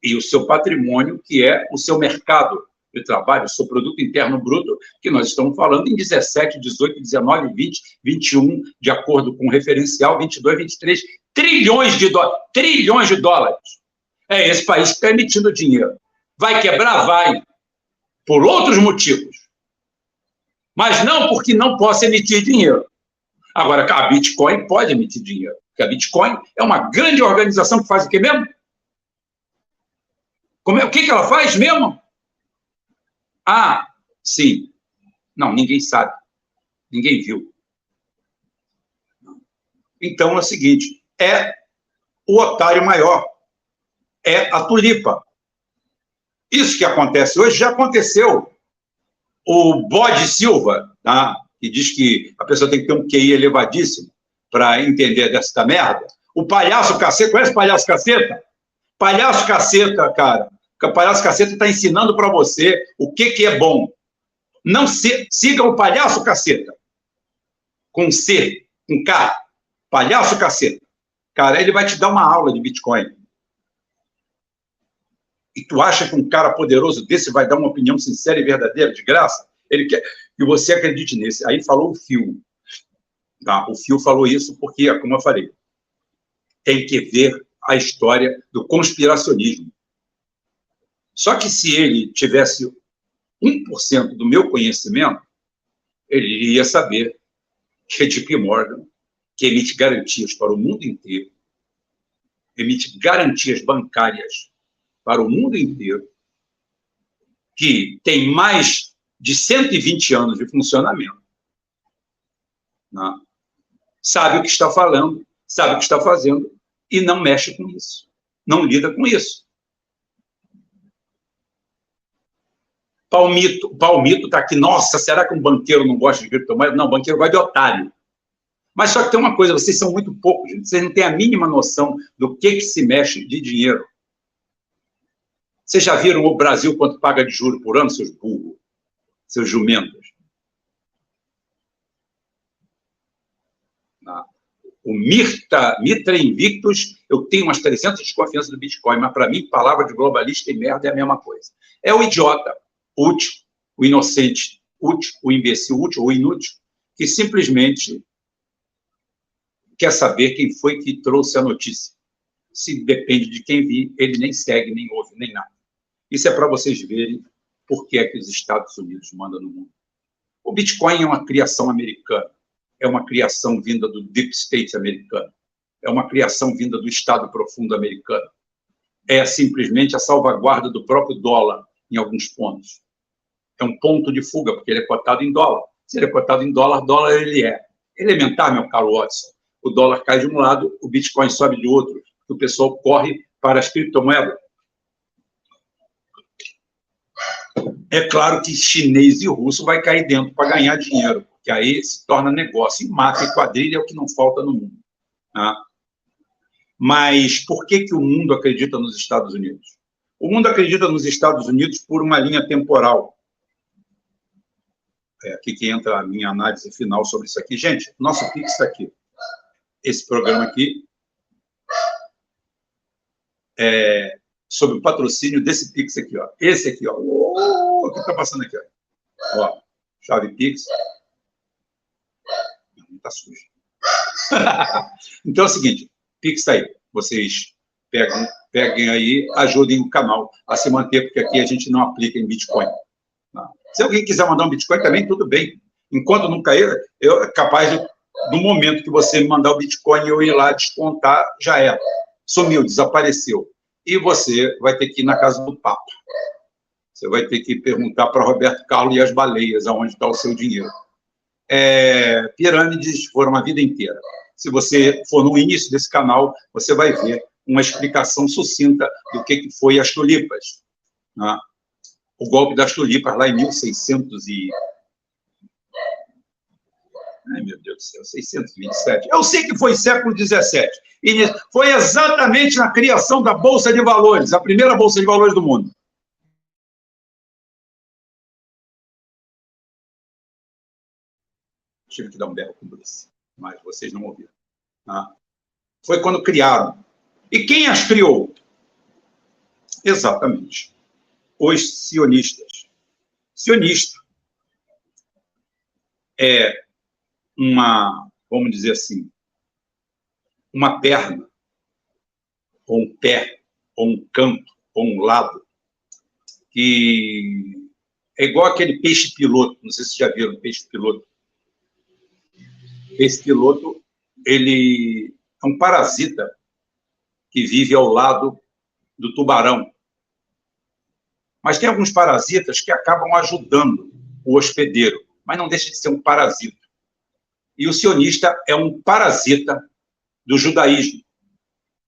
E o seu patrimônio, que é o seu mercado de trabalho, o seu produto interno bruto, que nós estamos falando em 17, 18, 19, 20, 21, de acordo com o referencial, 22, 23, trilhões de dólares. É esse país que está emitindo dinheiro. Vai quebrar? Vai. Por outros motivos. Mas não porque não possa emitir dinheiro. Agora, a Bitcoin pode emitir dinheiro. Porque a Bitcoin é uma grande organização que faz o quê mesmo? O que ela faz mesmo? Ah, sim. Não, ninguém sabe. Ninguém viu. Então é o seguinte, é o otário maior. É a tulipa. Isso que acontece hoje já aconteceu. O Bode Silva, tá? Que diz que a pessoa tem que ter um QI elevadíssimo para entender dessa merda. O Palhaço Caceta, conhece o Palhaço Caceta? Palhaço Caceta, cara. O Palhaço Caceta está ensinando para você o que é bom. Não siga o Palhaço Caceta. Com C, com K. Palhaço Caceta. Cara, ele vai te dar uma aula de Bitcoin. E tu acha que um cara poderoso desse vai dar uma opinião sincera e verdadeira, de graça? Ele quer que você acredite nesse. Aí falou o Phil. Tá? O Phil falou isso porque, como eu falei, tem que ver a história do conspiracionismo. Só que se ele tivesse 1% do meu conhecimento, ele iria saber que a JP Morgan, que emite garantias para o mundo inteiro, emite garantias bancárias para o mundo inteiro, que tem mais de 120 anos de funcionamento, né? Sabe o que está falando, sabe o que está fazendo, e não mexe com isso, não lida com isso. Palmito está aqui, nossa, será que um banqueiro não gosta de criptomoeda? Não, o banqueiro gosta de otário. Mas só que tem uma coisa, vocês são muito poucos, gente. Vocês não têm a mínima noção do que se mexe de dinheiro. Vocês já viram o Brasil quanto paga de juro por ano, seus burros, seus jumentos? O Mitra Invictus, eu tenho umas 300 desconfianças do Bitcoin, mas para mim, palavra de globalista e merda é a mesma coisa. É o idiota útil, o inocente útil, o imbecil útil, o inútil, que simplesmente quer saber quem foi que trouxe a notícia. Se depende de quem vir, ele nem segue, nem ouve, nem nada. Isso é para vocês verem por que é que os Estados Unidos mandam no mundo. O Bitcoin é uma criação americana, é uma criação vinda do Deep State americano, é uma criação vinda do Estado profundo americano. É simplesmente a salvaguarda do próprio dólar em alguns pontos. É um ponto de fuga, porque ele é cotado em dólar. Se ele é cotado em dólar, dólar ele é. Elementar, meu caro Watson. O dólar cai de um lado, o Bitcoin sobe de outro. O pessoal corre para as criptomoedas. É claro que chinês e russo vai cair dentro para ganhar dinheiro, porque aí se torna negócio. E máfia e quadrilha é o que não falta no mundo. Tá? Mas por que o mundo acredita nos Estados Unidos? O mundo acredita nos Estados Unidos por uma linha temporal. É aqui que entra a minha análise final sobre isso aqui. Gente, nosso Pix está aqui. Esse programa aqui é sobre o patrocínio desse Pix aqui, ó. Esse aqui, ó. O que está passando aqui, ó? Ó, chave Pix. Não está sujo. Então é o seguinte, Pix está aí. Vocês peguem aí, ajudem o canal a se manter, porque aqui a gente não aplica em Bitcoin. Tá? Se alguém quiser mandar um Bitcoin também, tudo bem. Enquanto não cair, eu é capaz de, no momento que você me mandar o Bitcoin, eu ir lá descontar, já é. sumiu, desapareceu. E você vai ter que ir na casa do Papa. Você vai ter que perguntar para Roberto Carlos e as baleias aonde está o seu dinheiro. Pirâmides foram a vida inteira. Se você for no início desse canal, você vai ver uma explicação sucinta do que foi as tulipas. Né? O golpe das tulipas lá em 1600 e... Ai, meu Deus do céu, 627. Eu sei que foi século XVII. E foi exatamente na criação da Bolsa de Valores, a primeira Bolsa de Valores do mundo. Tive que dar um berro com Bruce, mas vocês não ouviram. Tá? Foi quando criaram. E quem as criou? Exatamente. Os sionistas. Sionista é uma, vamos dizer assim, uma perna, ou um pé, ou um canto, ou um lado, que é igual aquele peixe-piloto, não sei se vocês já viram peixe-piloto. Esse piloto, ele é um parasita que vive ao lado do tubarão. Mas tem alguns parasitas que acabam ajudando o hospedeiro, mas não deixa de ser um parasita. E o sionista é um parasita do judaísmo,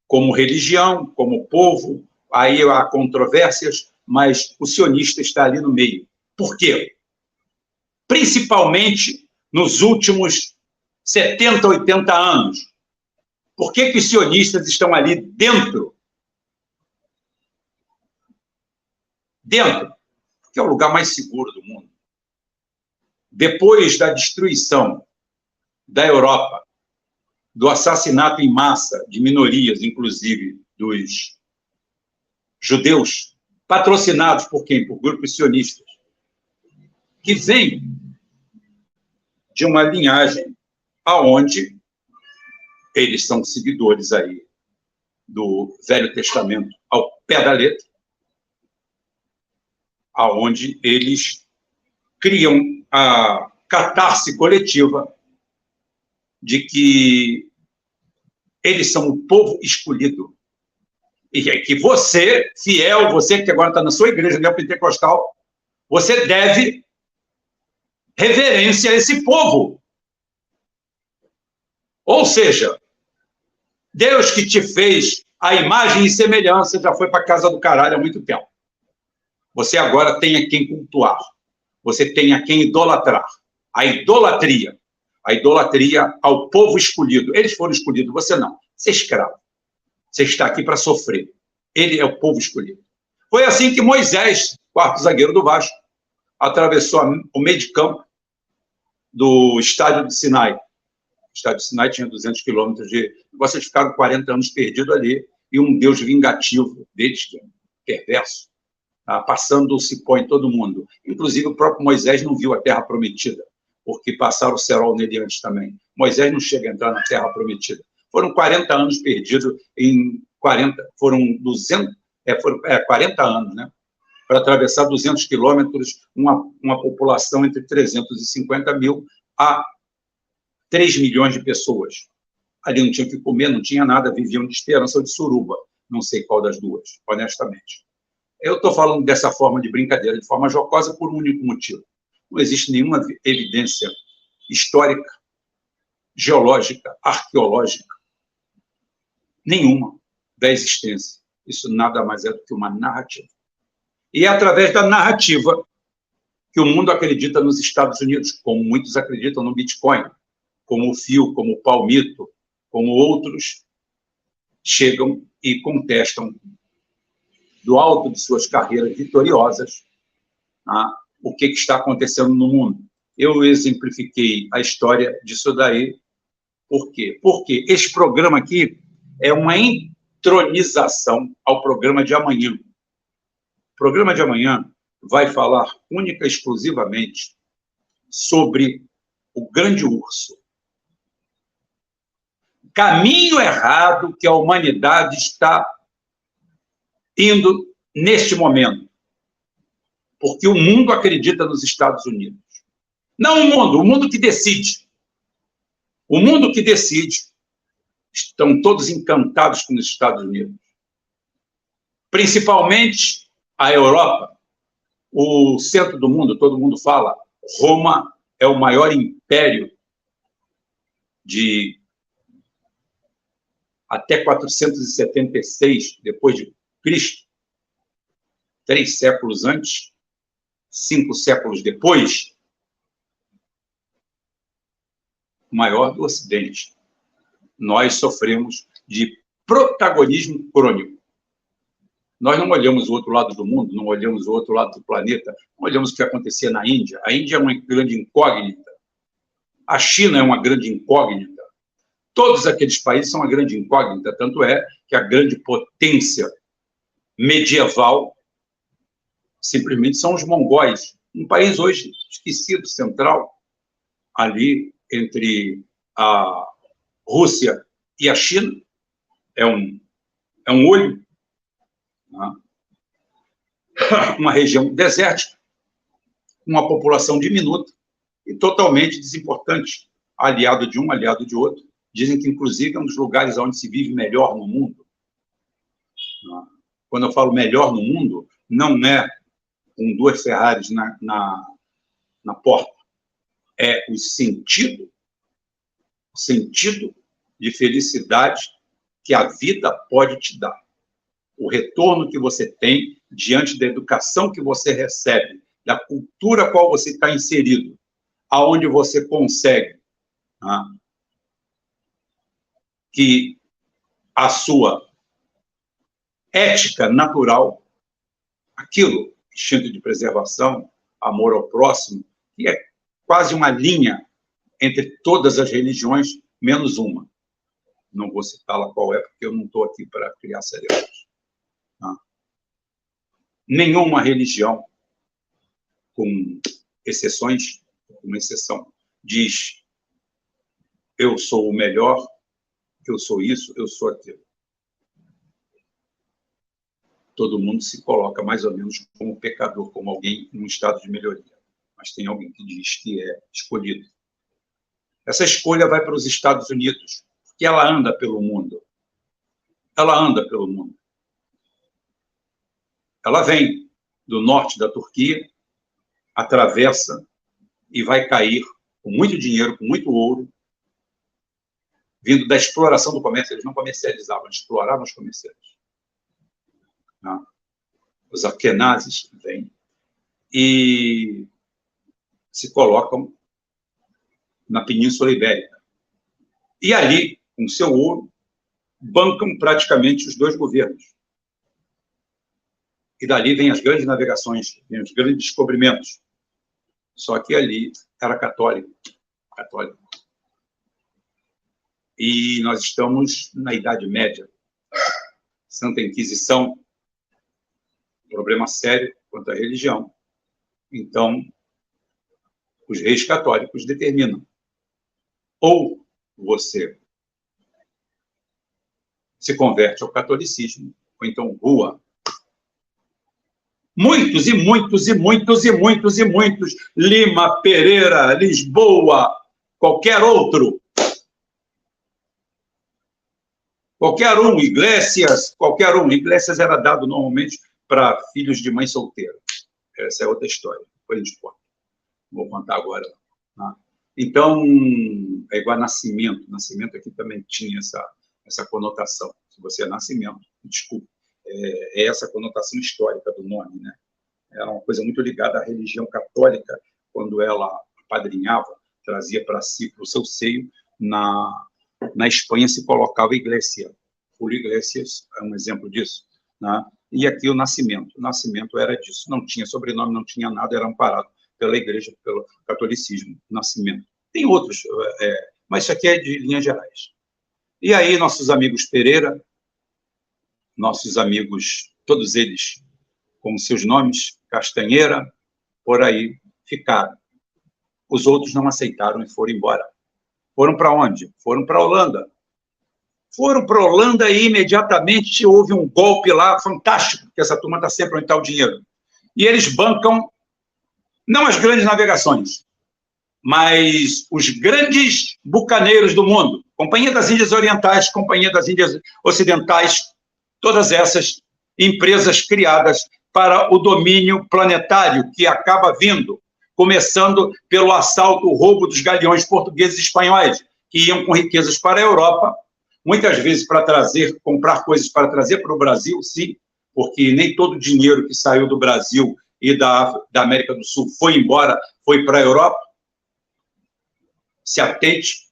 como religião, como povo. Aí há controvérsias, mas o sionista está ali no meio. Por quê? Principalmente nos últimos 70, 80 anos. Por que os sionistas estão ali dentro? Dentro, porque é o lugar mais seguro do mundo. Depois da destruição da Europa, do assassinato em massa de minorias, inclusive dos judeus, patrocinados por quem? Por grupos sionistas, que vêm de uma linhagem aonde eles são seguidores aí do Velho Testamento ao pé da letra, aonde eles criam a catarse coletiva de que eles são o povo escolhido. E é que você, fiel, você que agora está na sua igreja neopentecostal, você deve reverência a esse povo. Ou seja, Deus que te fez a imagem e semelhança já foi para a casa do caralho há muito tempo. Você agora tem a quem cultuar. Você tem a quem idolatrar. A idolatria ao povo escolhido. Eles foram escolhidos, você não. Você é escravo. Você está aqui para sofrer. Ele é o povo escolhido. Foi assim que Moisés, quarto zagueiro do Vasco, atravessou o meio de campo do estádio de Sinai. O estádio de Sinai tinha 200 quilômetros de... Vocês ficaram 40 anos perdidos ali, e um Deus vingativo deles, perverso, passando o cipó em todo mundo. Inclusive, o próprio Moisés não viu a terra prometida, porque passaram o cerol nele antes também. Moisés não chega a entrar na terra prometida. Foram 40 anos perdidos em 40... Foram 40 anos, né? Para atravessar 200 quilômetros, uma população entre 350 mil a 3 milhões de pessoas. Ali não tinha o que comer, não tinha nada, viviam de esperança ou de suruba. Não sei qual das duas, honestamente. Eu estou falando dessa forma de brincadeira, de forma jocosa, por um único motivo. Não existe nenhuma evidência histórica, geológica, arqueológica, nenhuma da existência. Isso nada mais é do que uma narrativa. E é através da narrativa que o mundo acredita nos Estados Unidos, como muitos acreditam no Bitcoin, como o Fio, como o Palmito, como outros chegam e contestam do alto de suas carreiras vitoriosas o que está acontecendo no mundo. Eu exemplifiquei a história disso daí. Por quê? Porque este programa aqui é uma intronização ao programa de amanhã. O programa de amanhã vai falar única e exclusivamente sobre o grande urso. Caminho errado que a humanidade está indo neste momento. Porque o mundo acredita nos Estados Unidos. Não o mundo que decide. O mundo que decide estão todos encantados com os Estados Unidos. Principalmente a Europa, o centro do mundo, todo mundo fala, Roma é o maior império de até 476 depois de Cristo, 3 séculos antes, 5 séculos depois, o maior do Ocidente. Nós sofremos de protagonismo crônico. Nós não olhamos o outro lado do mundo, não olhamos o outro lado do planeta, não olhamos o que acontecia na Índia. A Índia é uma grande incógnita. A China é uma grande incógnita. Todos aqueles países são uma grande incógnita, tanto é que a grande potência medieval simplesmente são os mongóis. Um país hoje esquecido, central, ali entre a Rússia e a China, é um olho, né? Uma região desértica, uma população diminuta e totalmente desimportante, aliado de um, aliado de outro. Dizem que, inclusive, é um dos lugares onde se vive melhor no mundo. Quando eu falo melhor no mundo, não é com 2 Ferraris na porta. É o sentido de felicidade que a vida pode te dar. O retorno que você tem diante da educação que você recebe, da cultura a qual você está inserido, aonde você consegue, né, que a sua ética natural, aquilo, instinto de preservação, amor ao próximo, que é quase uma linha entre todas as religiões, menos uma. Não vou citá-la qual é, porque eu não estou aqui para criar cerebros. Nenhuma religião, com exceções, uma exceção, diz: eu sou o melhor, eu sou isso, eu sou aquilo. Todo mundo se coloca mais ou menos como pecador, como alguém em um estado de melhoria. Mas tem alguém que diz que é escolhido. Essa escolha vai para os Estados Unidos, porque ela anda pelo mundo. Ela anda pelo mundo. Ela vem do norte da Turquia, atravessa e vai cair com muito dinheiro, com muito ouro, vindo da exploração do comércio. Eles não comercializavam, eles exploravam os comerciantes. Os Askenazes vêm e se colocam na Península Ibérica. E ali, com seu ouro, bancam praticamente os 2 governos. E dali vêm as grandes navegações, vêm os grandes descobrimentos. Só que ali era católico. E nós estamos na Idade Média. Santa Inquisição, problema sério quanto à religião. Então, os reis católicos determinam: ou você se converte ao catolicismo, ou então rua. Muitos, Lima, Pereira, Lisboa, qualquer outro. Qualquer um, Iglesias, qualquer um. Iglesias era dado normalmente para filhos de mãe solteira. Essa é outra história. Depois a gente conta. Vou contar agora. Tá? Então, é igual a Nascimento. Nascimento aqui também tinha essa conotação. Se você é Nascimento, desculpa. É essa conotação histórica do nome, né? Era uma coisa muito ligada à religião católica, quando ela apadrinhava, trazia para si, para o seu seio. Na Espanha se colocava Iglesia. Julio Iglesias é um exemplo disso, né? E aqui o Nascimento. O Nascimento era disso. Não tinha sobrenome, não tinha nada, era amparado pela igreja, pelo catolicismo. Nascimento. Tem outros, mas isso aqui é de linhas gerais. E aí, nossos amigos Pereira, nossos amigos, todos eles com seus nomes, Castanheira, por aí ficaram. Os outros não aceitaram e foram embora. Foram para onde? Foram para a Holanda. Foram para a Holanda e imediatamente houve um golpe lá fantástico, porque essa turma está sempre onde está o dinheiro. E eles bancam, não as grandes navegações, mas os grandes bucaneiros do mundo. Companhia das Índias Orientais, Companhia das Índias Ocidentais, todas essas empresas criadas para o domínio planetário que acaba vindo, começando pelo assalto, o roubo dos galeões portugueses e espanhóis, que iam com riquezas para a Europa, muitas vezes para trazer, comprar coisas para trazer para o Brasil, sim, porque nem todo o dinheiro que saiu do Brasil e da América do Sul foi embora, foi para a Europa. Se atente.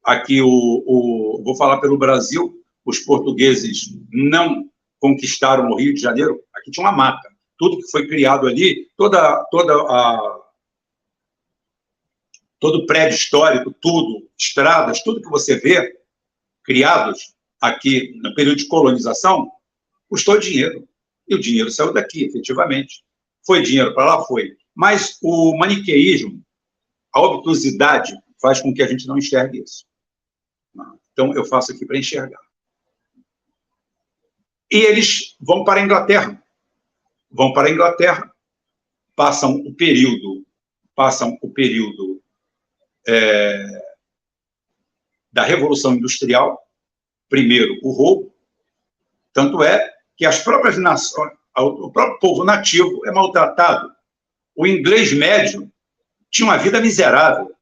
Aqui, vou falar pelo Brasil, os portugueses não conquistaram o Rio de Janeiro, aqui tinha uma mata. Tudo que foi criado ali, todo o prédio histórico, tudo, estradas, tudo que você vê, criados aqui no período de colonização, custou dinheiro. E o dinheiro saiu daqui, efetivamente. Foi dinheiro para lá? Foi. Mas o maniqueísmo, a obtusidade, faz com que a gente não enxergue isso. Então, eu faço aqui para enxergar. E eles vão para a Inglaterra. Vão para a Inglaterra, passam o período da Revolução Industrial, primeiro o roubo, tanto é que as próprias nações, o próprio povo nativo é maltratado. O inglês médio tinha uma vida miserável.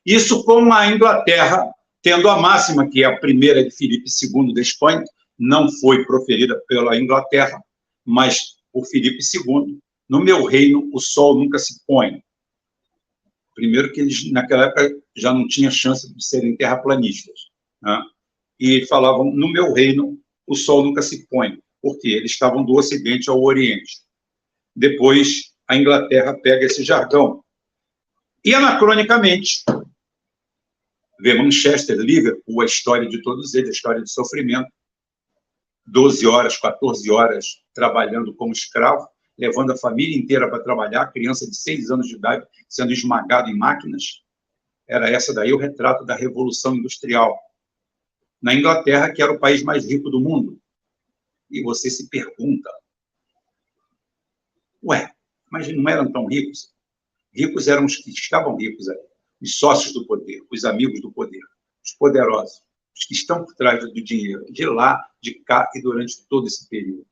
Isso com a Inglaterra tendo a máxima, que é a primeira de Filipe II da Espanha, não foi proferida pela Inglaterra, mas por Filipe II, no meu reino o sol nunca se põe. Primeiro que eles, naquela época, já não tinham chance de serem terraplanistas, né? E falavam, no meu reino o sol nunca se põe, porque eles estavam do Ocidente ao Oriente. Depois, a Inglaterra pega esse jargão. E, anacronicamente, vê Manchester, Liverpool, a história de todos eles, a história de sofrimento, 12 horas, 14 horas trabalhando como escravo, levando a família inteira para trabalhar, criança de 6 anos de idade sendo esmagado em máquinas. Era essa daí o retrato da Revolução Industrial. Na Inglaterra, que era o país mais rico do mundo. E você se pergunta, ué, mas não eram tão ricos? Ricos eram os que estavam ricos aí, os sócios do poder, os amigos do poder, os poderosos, os que estão por trás do dinheiro, de lá, de cá e durante todo esse período.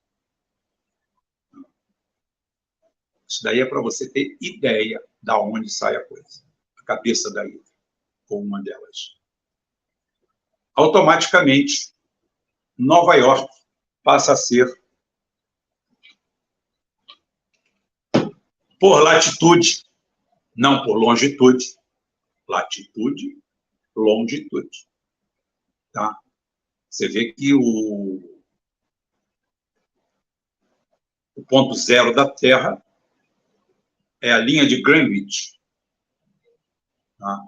Isso daí é para você ter ideia de onde sai a coisa, a cabeça da ilha, ou uma delas. Automaticamente, Nova York passa a ser, por latitude, não por longitude, latitude, longitude. Tá? Você vê que o ponto zero da Terra é a linha de Greenwich. Tá?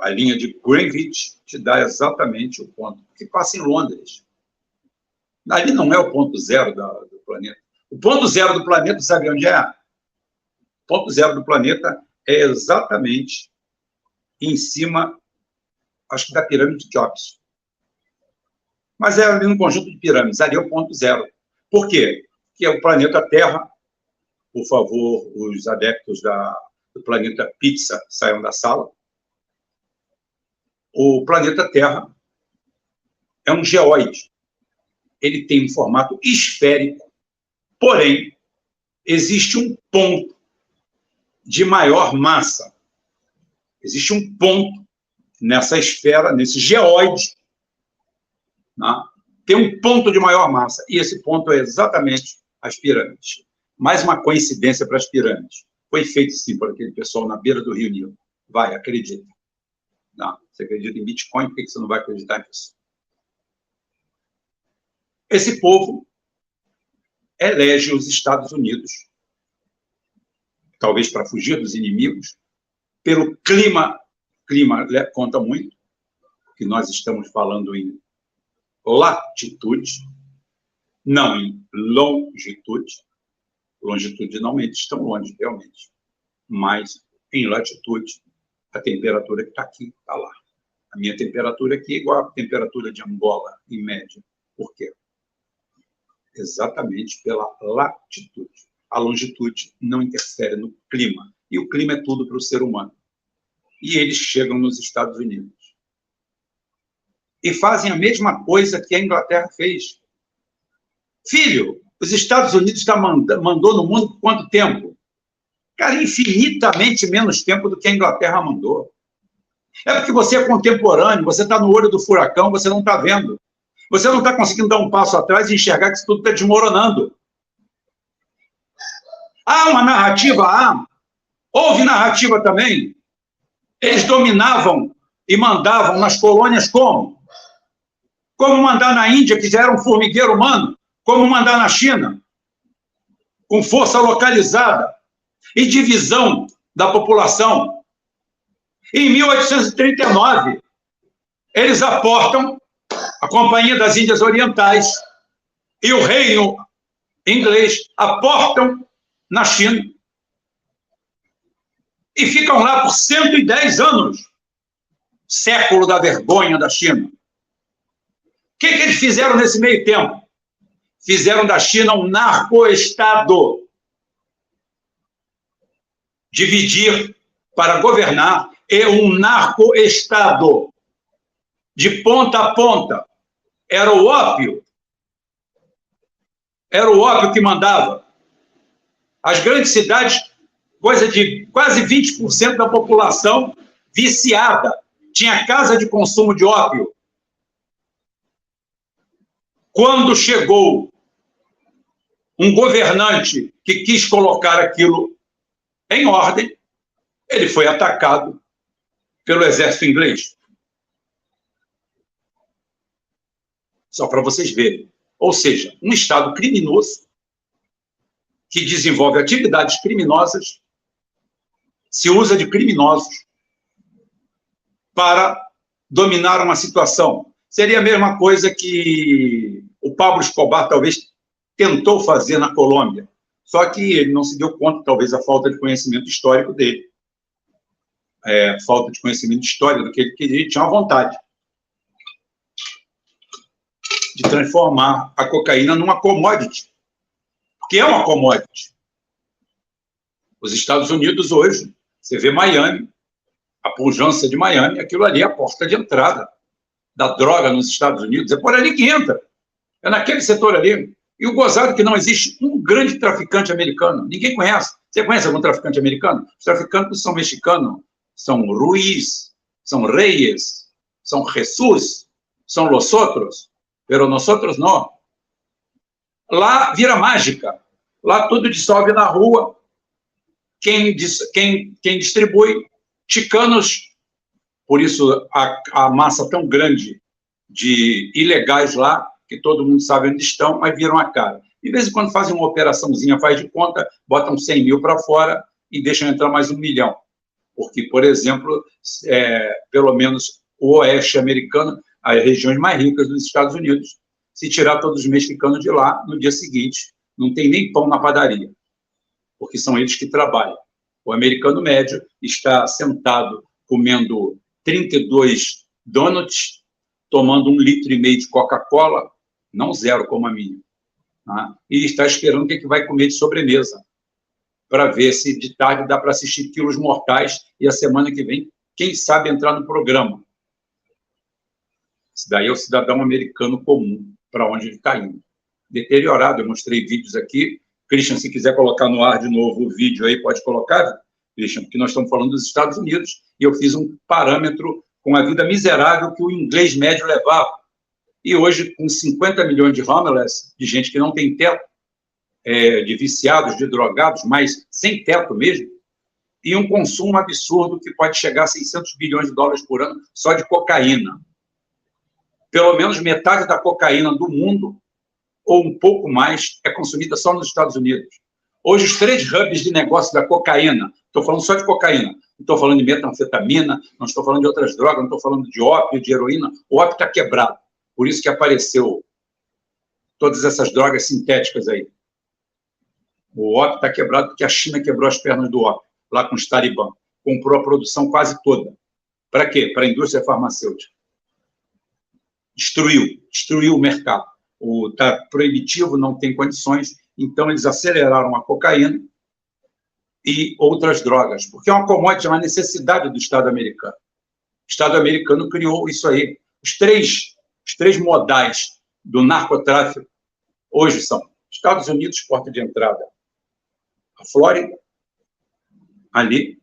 A linha de Greenwich te dá exatamente o ponto, que passa em Londres. Ali não é o ponto zero do planeta. O ponto zero do planeta, sabe onde é? O ponto zero do planeta é exatamente em cima, acho que da pirâmide de Keops. Mas é ali um conjunto de pirâmides, ali é o ponto zero. Por quê? Porque é o planeta Terra, por favor, os adeptos do planeta Pizza saiam da sala. O planeta Terra é um geóide. Ele tem um formato esférico, porém, existe um ponto de maior massa. Existe um ponto nessa esfera, nesse geóide, né? Tem um ponto de maior massa, e esse ponto é exatamente as pirâmides. Mais uma coincidência para as pirâmides. Foi feito, sim, por aquele pessoal na beira do Rio Nilo. Vai, acredita. Não, você acredita em Bitcoin, por que você não vai acreditar nisso? Esse povo elege os Estados Unidos, talvez para fugir dos inimigos, pelo clima. Clima conta muito, que nós estamos falando em latitude, não em longitude. Longitudinalmente estão longe, realmente. Mas, em latitude, a temperatura que está aqui, está lá. A minha temperatura aqui é igual à temperatura de Angola, em média. Por quê? Exatamente pela latitude. A longitude não interfere no clima. E o clima é tudo para o ser humano. e eles chegam nos Estados Unidos. E fazem a mesma coisa que a Inglaterra fez. Filho, os Estados Unidos mandou no mundo por quanto tempo? Cara, infinitamente menos tempo do que a Inglaterra mandou. É porque você é contemporâneo, você está no olho do furacão, você não está vendo. Você não está conseguindo dar um passo atrás e enxergar que isso tudo está desmoronando. Há uma narrativa, houve narrativa também. Eles dominavam e mandavam nas colônias como? Como mandar na Índia, que já era um formigueiro humano, como mandar na China, com força localizada e divisão da população. Em 1839, eles aportam a Companhia das Índias Orientais e o Reino Inglês aportam na China e ficam lá por 110 anos. Século da vergonha da China. O que eles fizeram nesse meio tempo? Fizeram da China um narco-estado. Dividir para governar é um narco-estado. De ponta a ponta. Era o ópio. Era o ópio que mandava. As grandes cidades, coisa de quase 20% da população viciada. Tinha casa de consumo de ópio. Quando chegou um governante que quis colocar aquilo em ordem, ele foi atacado pelo exército inglês. Só para vocês verem. Ou seja, um Estado criminoso que desenvolve atividades criminosas, se usa de criminosos para dominar uma situação. Seria a mesma coisa que o Pablo Escobar talvez tentou fazer na Colômbia, só que ele não se deu conta, talvez, a falta de conhecimento histórico dele. Falta de conhecimento histórico do que ele queria, ele tinha uma vontade de transformar a cocaína numa commodity, porque é uma commodity. Os Estados Unidos hoje, você vê Miami, a pujança de Miami, aquilo ali é a porta de entrada da droga nos Estados Unidos, é por ali que entra, é naquele setor ali. E o gozado é que não existe um grande traficante americano, ninguém conhece. Você conhece algum traficante americano? Os traficantes são mexicanos, são Ruiz, são Reyes, são Jesus, são los otros, pero nosotros não. Lá vira mágica, lá tudo dissolve na rua, quem distribui, chicanos, por isso a massa tão grande de ilegais lá, que todo mundo sabe onde estão, mas viram a cara. De vez em quando fazem uma operaçãozinha, faz de conta, botam 100 mil para fora e deixam entrar mais 1 milhão. Porque, por exemplo, pelo menos o oeste americano, as regiões mais ricas dos Estados Unidos, se tirar todos os mexicanos de lá, no dia seguinte, não tem nem pão na padaria, porque são eles que trabalham. O americano médio está sentado comendo 32 donuts, tomando 1,5 litro de Coca-Cola, não 0 como a minha, tá? E está esperando o que vai comer de sobremesa, para ver se de tarde dá para assistir Quilos Mortais e a semana que vem, quem sabe, entrar no programa. Esse daí é o cidadão americano comum, para onde ele está indo. Deteriorado, eu mostrei vídeos aqui. Christian, se quiser colocar no ar de novo o vídeo aí, pode colocar, Christian, porque nós estamos falando dos Estados Unidos, e eu fiz um parâmetro com a vida miserável que o inglês médio levava. E hoje, com 50 milhões de homeless, de gente que não tem teto, de viciados, de drogados, mas sem teto mesmo, e um consumo absurdo que pode chegar a 600 bilhões de dólares por ano só de cocaína. Pelo menos metade da cocaína do mundo, ou um pouco mais, é consumida só nos Estados Unidos. Hoje, os 3 hubs de negócio da cocaína, estou falando só de cocaína, não estou falando de metanfetamina, não estou falando de outras drogas, não estou falando de ópio, de heroína, o ópio está quebrado. Por isso que apareceu todas essas drogas sintéticas aí. O ópio está quebrado porque a China quebrou as pernas do ópio, lá com os talibã. Comprou a produção quase toda. Para quê? Para a indústria farmacêutica. Destruiu o mercado. Está proibitivo, não tem condições, então eles aceleraram a cocaína e outras drogas, porque é uma commodity, é uma necessidade do Estado americano. O Estado americano criou isso aí. Os três modais do narcotráfico hoje são Estados Unidos, porta de entrada, a Flórida, ali,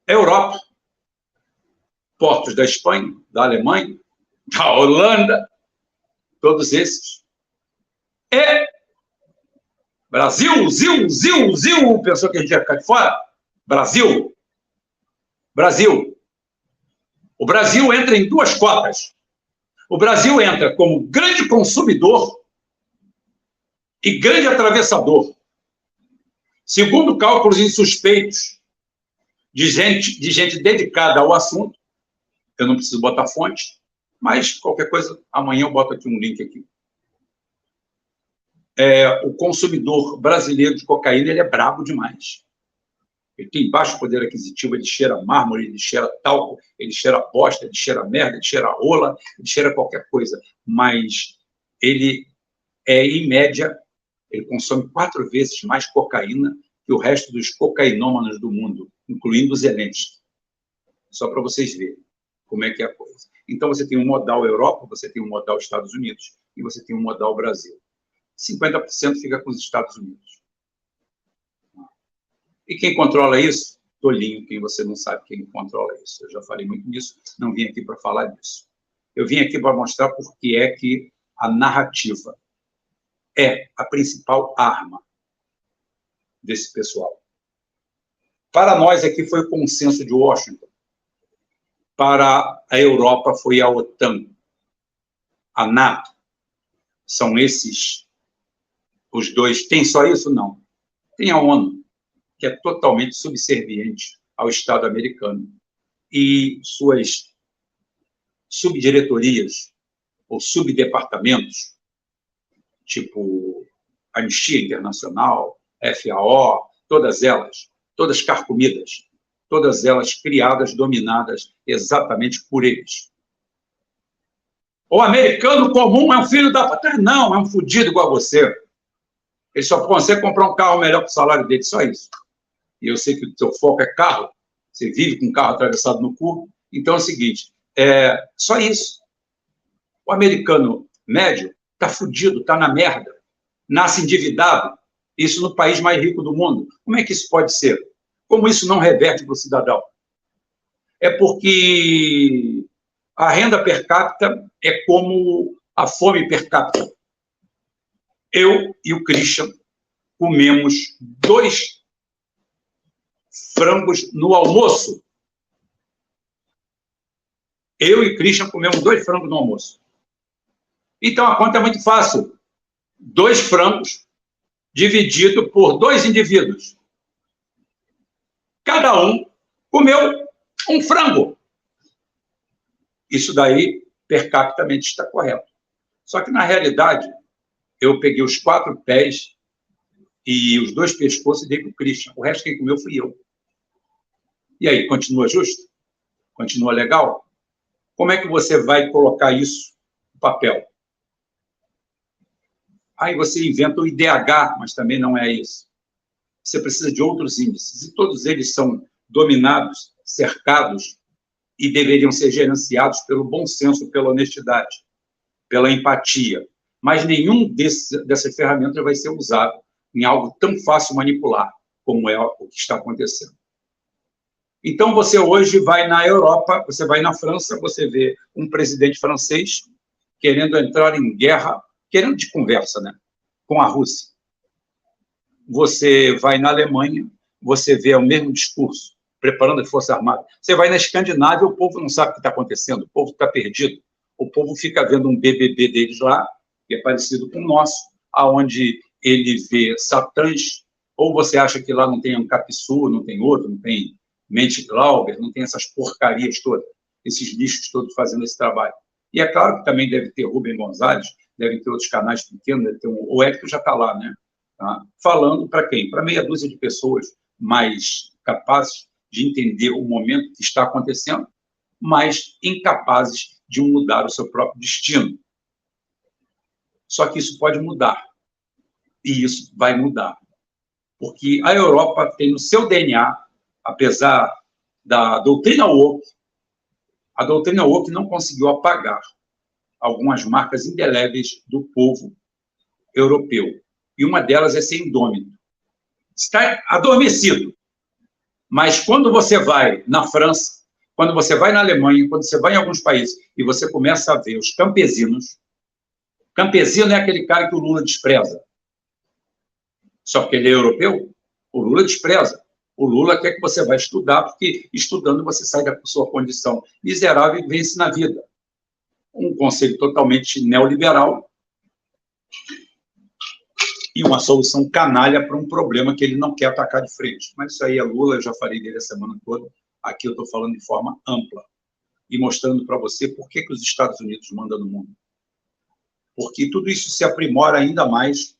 a Europa, portos da Espanha, da Alemanha, da Holanda, todos esses. E Brasil, Zil, pensou que a gente ia ficar de fora? Brasil. O Brasil entra em duas cotas. O Brasil entra como grande consumidor e grande atravessador. Segundo cálculos insuspeitos de gente dedicada ao assunto, eu não preciso botar fonte, mas qualquer coisa, amanhã eu boto aqui um link aqui. O consumidor brasileiro de cocaína, ele é brabo demais. Ele tem baixo poder aquisitivo, ele cheira mármore, ele cheira talco, ele cheira bosta, ele cheira merda, ele cheira rola, ele cheira qualquer coisa. Mas ele em média, ele consome 4 vezes mais cocaína que o resto dos cocainômanos do mundo, incluindo os Zelensky. Só para vocês verem como é que é a coisa. Então, você tem um modal Europa, você tem um modal Estados Unidos e você tem um modal Brasil. 50% fica com os Estados Unidos. E quem controla isso? Tolinho, quem você não sabe quem controla isso. Eu já falei muito nisso, não vim aqui para falar disso. Eu vim aqui para mostrar por que é que a narrativa é a principal arma desse pessoal. Para nós aqui foi o consenso de Washington. Para a Europa foi a OTAN, a NATO. São esses os dois. Tem só isso? Não. Tem a ONU, que é totalmente subserviente ao Estado americano. E suas subdiretorias ou subdepartamentos, tipo Anistia Internacional, FAO, todas elas, todas carcomidas, todas elas criadas, dominadas exatamente por eles. O americano comum é um filho da patria? Não, é um fudido igual a você. Ele só consegue comprar um carro melhor que o salário dele, só isso. E eu sei que o teu foco é carro, você vive com um carro atravessado no cu, então é o seguinte, só isso. O americano médio está fudido, está na merda, nasce endividado, isso no país mais rico do mundo. Como é que isso pode ser? Como isso não reverte para o cidadão? É porque a renda per capita é como a fome per capita. Eu e o Christian comemos 2 frangos no almoço. Eu e o Christian comemos 2 frangos no almoço. Então, a conta é muito fácil. 2 frangos dividido por 2 indivíduos. Cada um comeu um frango. Isso daí, per capita, está correto. Só que, na realidade, eu peguei os 4 pés e os 2 pescoços e dei para o Christian. O resto quem comeu fui eu. E aí, continua justo? Continua legal? Como é que você vai colocar isso no papel? Aí você inventa o IDH, mas também não é isso. Você precisa de outros índices, e todos eles são dominados, cercados, e deveriam ser gerenciados pelo bom senso, pela honestidade, pela empatia. Mas nenhum dessas ferramentas vai ser usado em algo tão fácil manipular, como é o que está acontecendo. Então, você hoje vai na Europa, você vai na França, você vê um presidente francês querendo entrar em guerra, querendo de conversa, né, com a Rússia. Você vai na Alemanha, você vê o mesmo discurso, preparando as Forças Armadas. Você vai na Escandinávia, o povo não sabe o que está acontecendo, o povo está perdido. O povo fica vendo um BBB deles lá, que é parecido com o nosso, aonde ele vê satãs, ou você acha que lá não tem um Capiçu, não tem outro, não tem Mente Glauber, não tem essas porcarias todas, esses lixos todos fazendo esse trabalho. E é claro que também deve ter Rubem Gonzalez, deve ter outros canais pequenos, deve ter o Hélio já está lá, né? Tá? Falando para quem? Para meia dúzia de pessoas mais capazes de entender o momento que está acontecendo, mas incapazes de mudar o seu próprio destino. Só que isso pode mudar. E isso vai mudar. Porque a Europa tem no seu DNA, apesar da doutrina woke, a doutrina woke não conseguiu apagar algumas marcas indeléveis do povo europeu. E uma delas é ser indômito. Está adormecido. Mas quando você vai na França, quando você vai na Alemanha, quando você vai em alguns países e você começa a ver os campesinos, campesino é aquele cara que o Lula despreza. Só porque ele é europeu, o Lula despreza. O Lula quer que você vá estudar, porque estudando você sai da sua condição miserável e vence na vida. Um conceito totalmente neoliberal e uma solução canalha para um problema que ele não quer atacar de frente. Mas isso aí é Lula, eu já falei dele a semana toda. Aqui eu estou falando de forma ampla e mostrando para você por que os Estados Unidos mandam no mundo. Porque tudo isso se aprimora ainda mais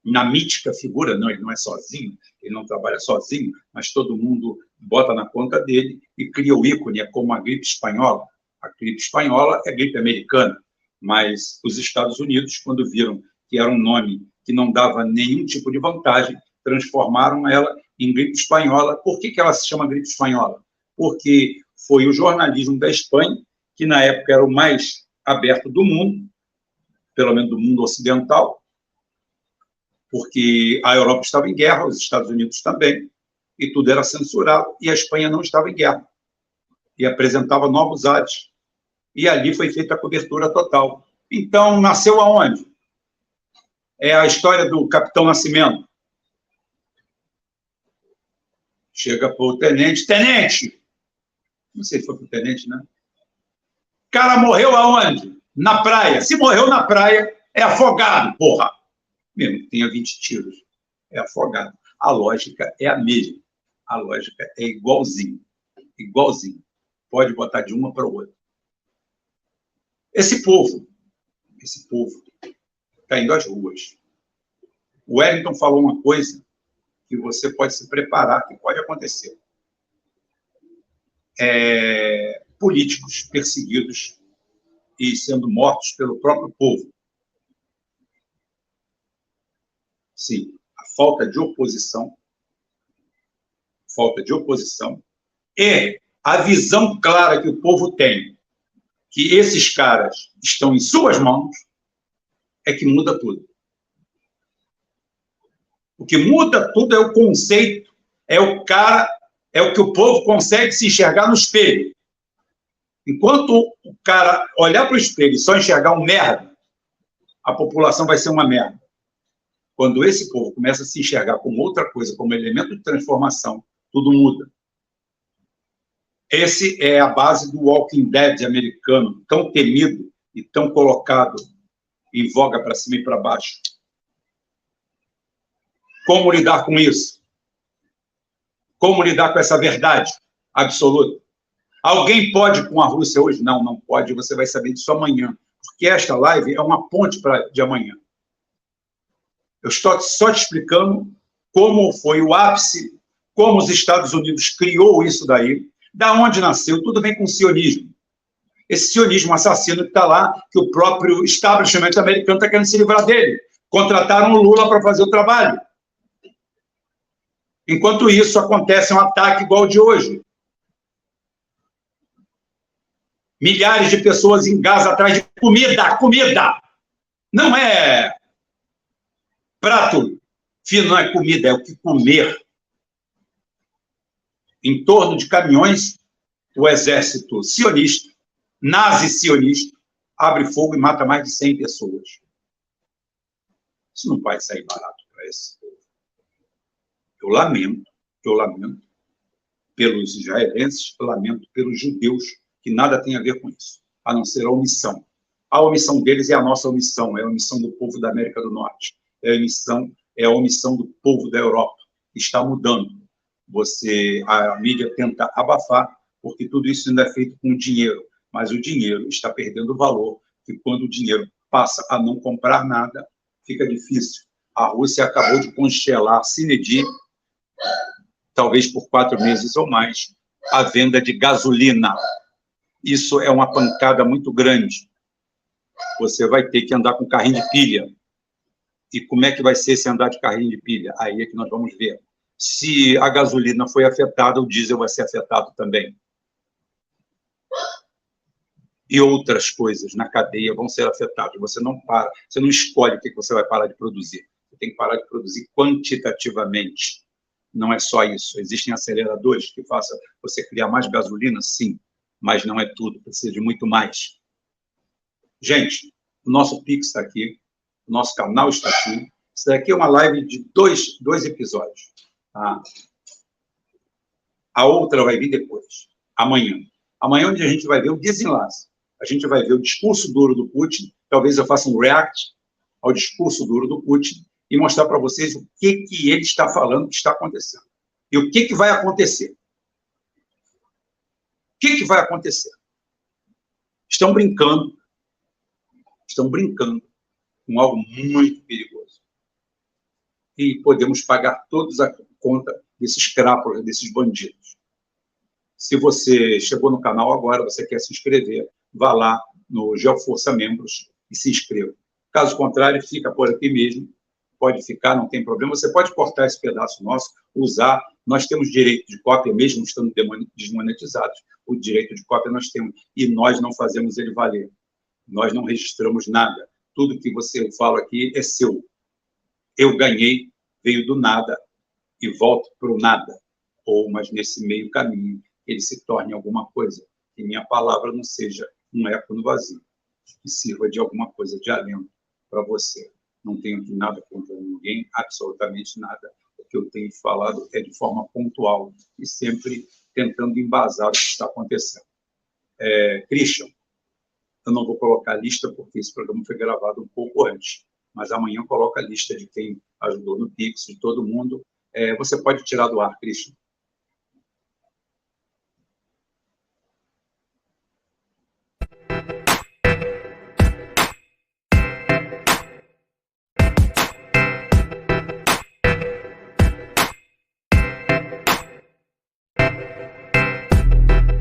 na mítica figura. Não, ele não é sozinho, ele não trabalha sozinho, mas todo mundo bota na conta dele e cria o ícone, é como a gripe espanhola. A gripe espanhola é gripe americana, mas os Estados Unidos, quando viram que era um nome que não dava nenhum tipo de vantagem, transformaram ela em gripe espanhola. Por que ela se chama gripe espanhola? Porque foi o jornalismo da Espanha, que na época era o mais aberto do mundo, pelo menos do mundo ocidental, porque a Europa estava em guerra, os Estados Unidos também, e tudo era censurado, e a Espanha não estava em guerra, e apresentava novos ares. E ali foi feita a cobertura total. Então, nasceu aonde? É a história do Capitão Nascimento. Chega para o tenente, tenente! Não sei se foi para o tenente, né? O cara morreu aonde? Na praia. Se morreu na praia, é afogado, porra! Mesmo que tenha 20 tiros, é afogado. A lógica é a mesma. A lógica é igualzinho. Igualzinho. Pode botar de uma para outra. Esse povo está indo às ruas. O Wellington falou uma coisa que você pode se preparar, que pode acontecer. Políticos perseguidos e sendo mortos pelo próprio povo. Sim, a falta de oposição e a visão clara que o povo tem, que esses caras estão em suas mãos, é que muda tudo. O que muda tudo é o conceito, é o que o povo consegue se enxergar no espelho. Enquanto o cara olhar para o espelho e só enxergar um merda, a população vai ser uma merda. Quando esse povo começa a se enxergar como outra coisa, como elemento de transformação, tudo muda. Esse é a base do Walking Dead americano, tão temido e tão colocado em voga para cima e para baixo. Como lidar com isso? Como lidar com essa verdade absoluta? Alguém pode com a Rússia hoje? Não, não pode, você vai saber disso amanhã, porque esta live é uma ponte de amanhã. Eu estou só te explicando como foi o ápice, como os Estados Unidos criou isso daí, da onde nasceu, tudo vem com o sionismo. Esse sionismo assassino que está lá, que o próprio establishment americano está querendo se livrar dele. Contrataram o Lula para fazer o trabalho. Enquanto isso, acontece um ataque igual ao de hoje. Milhares de pessoas em Gaza atrás de comida. Não é prato fino, não é comida, é o que comer. Em torno de caminhões, o exército sionista, nazi-sionista, abre fogo e mata mais de 100 pessoas. Isso não vai sair barato para esse povo. Eu lamento pelos israelenses, eu lamento pelos judeus, que nada tem a ver com isso, a não ser a omissão. A omissão deles é a nossa omissão, é a omissão do povo da América do Norte, é a omissão do povo da Europa. Está mudando. A mídia tenta abafar, porque tudo isso ainda é feito com dinheiro, mas o dinheiro está perdendo valor, e quando o dinheiro passa a não comprar nada, fica difícil. A Rússia acabou de congelar, sine die, talvez por 4 meses ou mais, a venda de gasolina. Isso é uma pancada muito grande. Você vai ter que andar com carrinho de pilha. E como é que vai ser esse andar de carrinho de pilha? Aí é que nós vamos ver. Se a gasolina foi afetada, o diesel vai ser afetado também. E outras coisas na cadeia vão ser afetadas. Você não para, você não escolhe o que você vai parar de produzir. Você tem que parar de produzir quantitativamente. Não é só isso. Existem aceleradores que façam você criar mais gasolina, sim, mas não é tudo. Precisa de muito mais. Gente, o nosso Pix está aqui, o nosso canal está aqui. Isso daqui é uma live de dois episódios. Tá? A outra vai vir depois, amanhã. Amanhã, onde a gente vai ver o desenlace. A gente vai ver o discurso duro do Putin. Talvez eu faça um react ao discurso duro do Putin e mostrar para vocês o que ele está falando, o que está acontecendo. E o que vai acontecer. O que vai acontecer? Estão brincando com algo muito perigoso. E podemos pagar todos a conta desses crápulas, desses bandidos. Se você chegou no canal agora, você quer se inscrever, vá lá no GeoForça Membros e se inscreva. Caso contrário, fica por aqui mesmo. Pode ficar, não tem problema. Você pode cortar esse pedaço nosso, usar. Nós temos direito de cópia, mesmo estando desmonetizados. O direito de cópia nós temos. E nós não fazemos ele valer. Nós não registramos nada. Tudo que você fala aqui é seu. Eu ganhei, veio do nada e volto para o nada. Mas nesse meio caminho, ele se torne alguma coisa. Que minha palavra não seja um eco no vazio. Que sirva de alguma coisa de alento para você. Não tenho nada contra ninguém, absolutamente nada. O que eu tenho falado é de forma pontual e sempre tentando embasar o que está acontecendo. Christian, eu não vou colocar a lista porque esse programa foi gravado um pouco antes, mas amanhã eu coloco a lista de quem ajudou no Pix, de todo mundo. Você pode tirar do ar, Christian.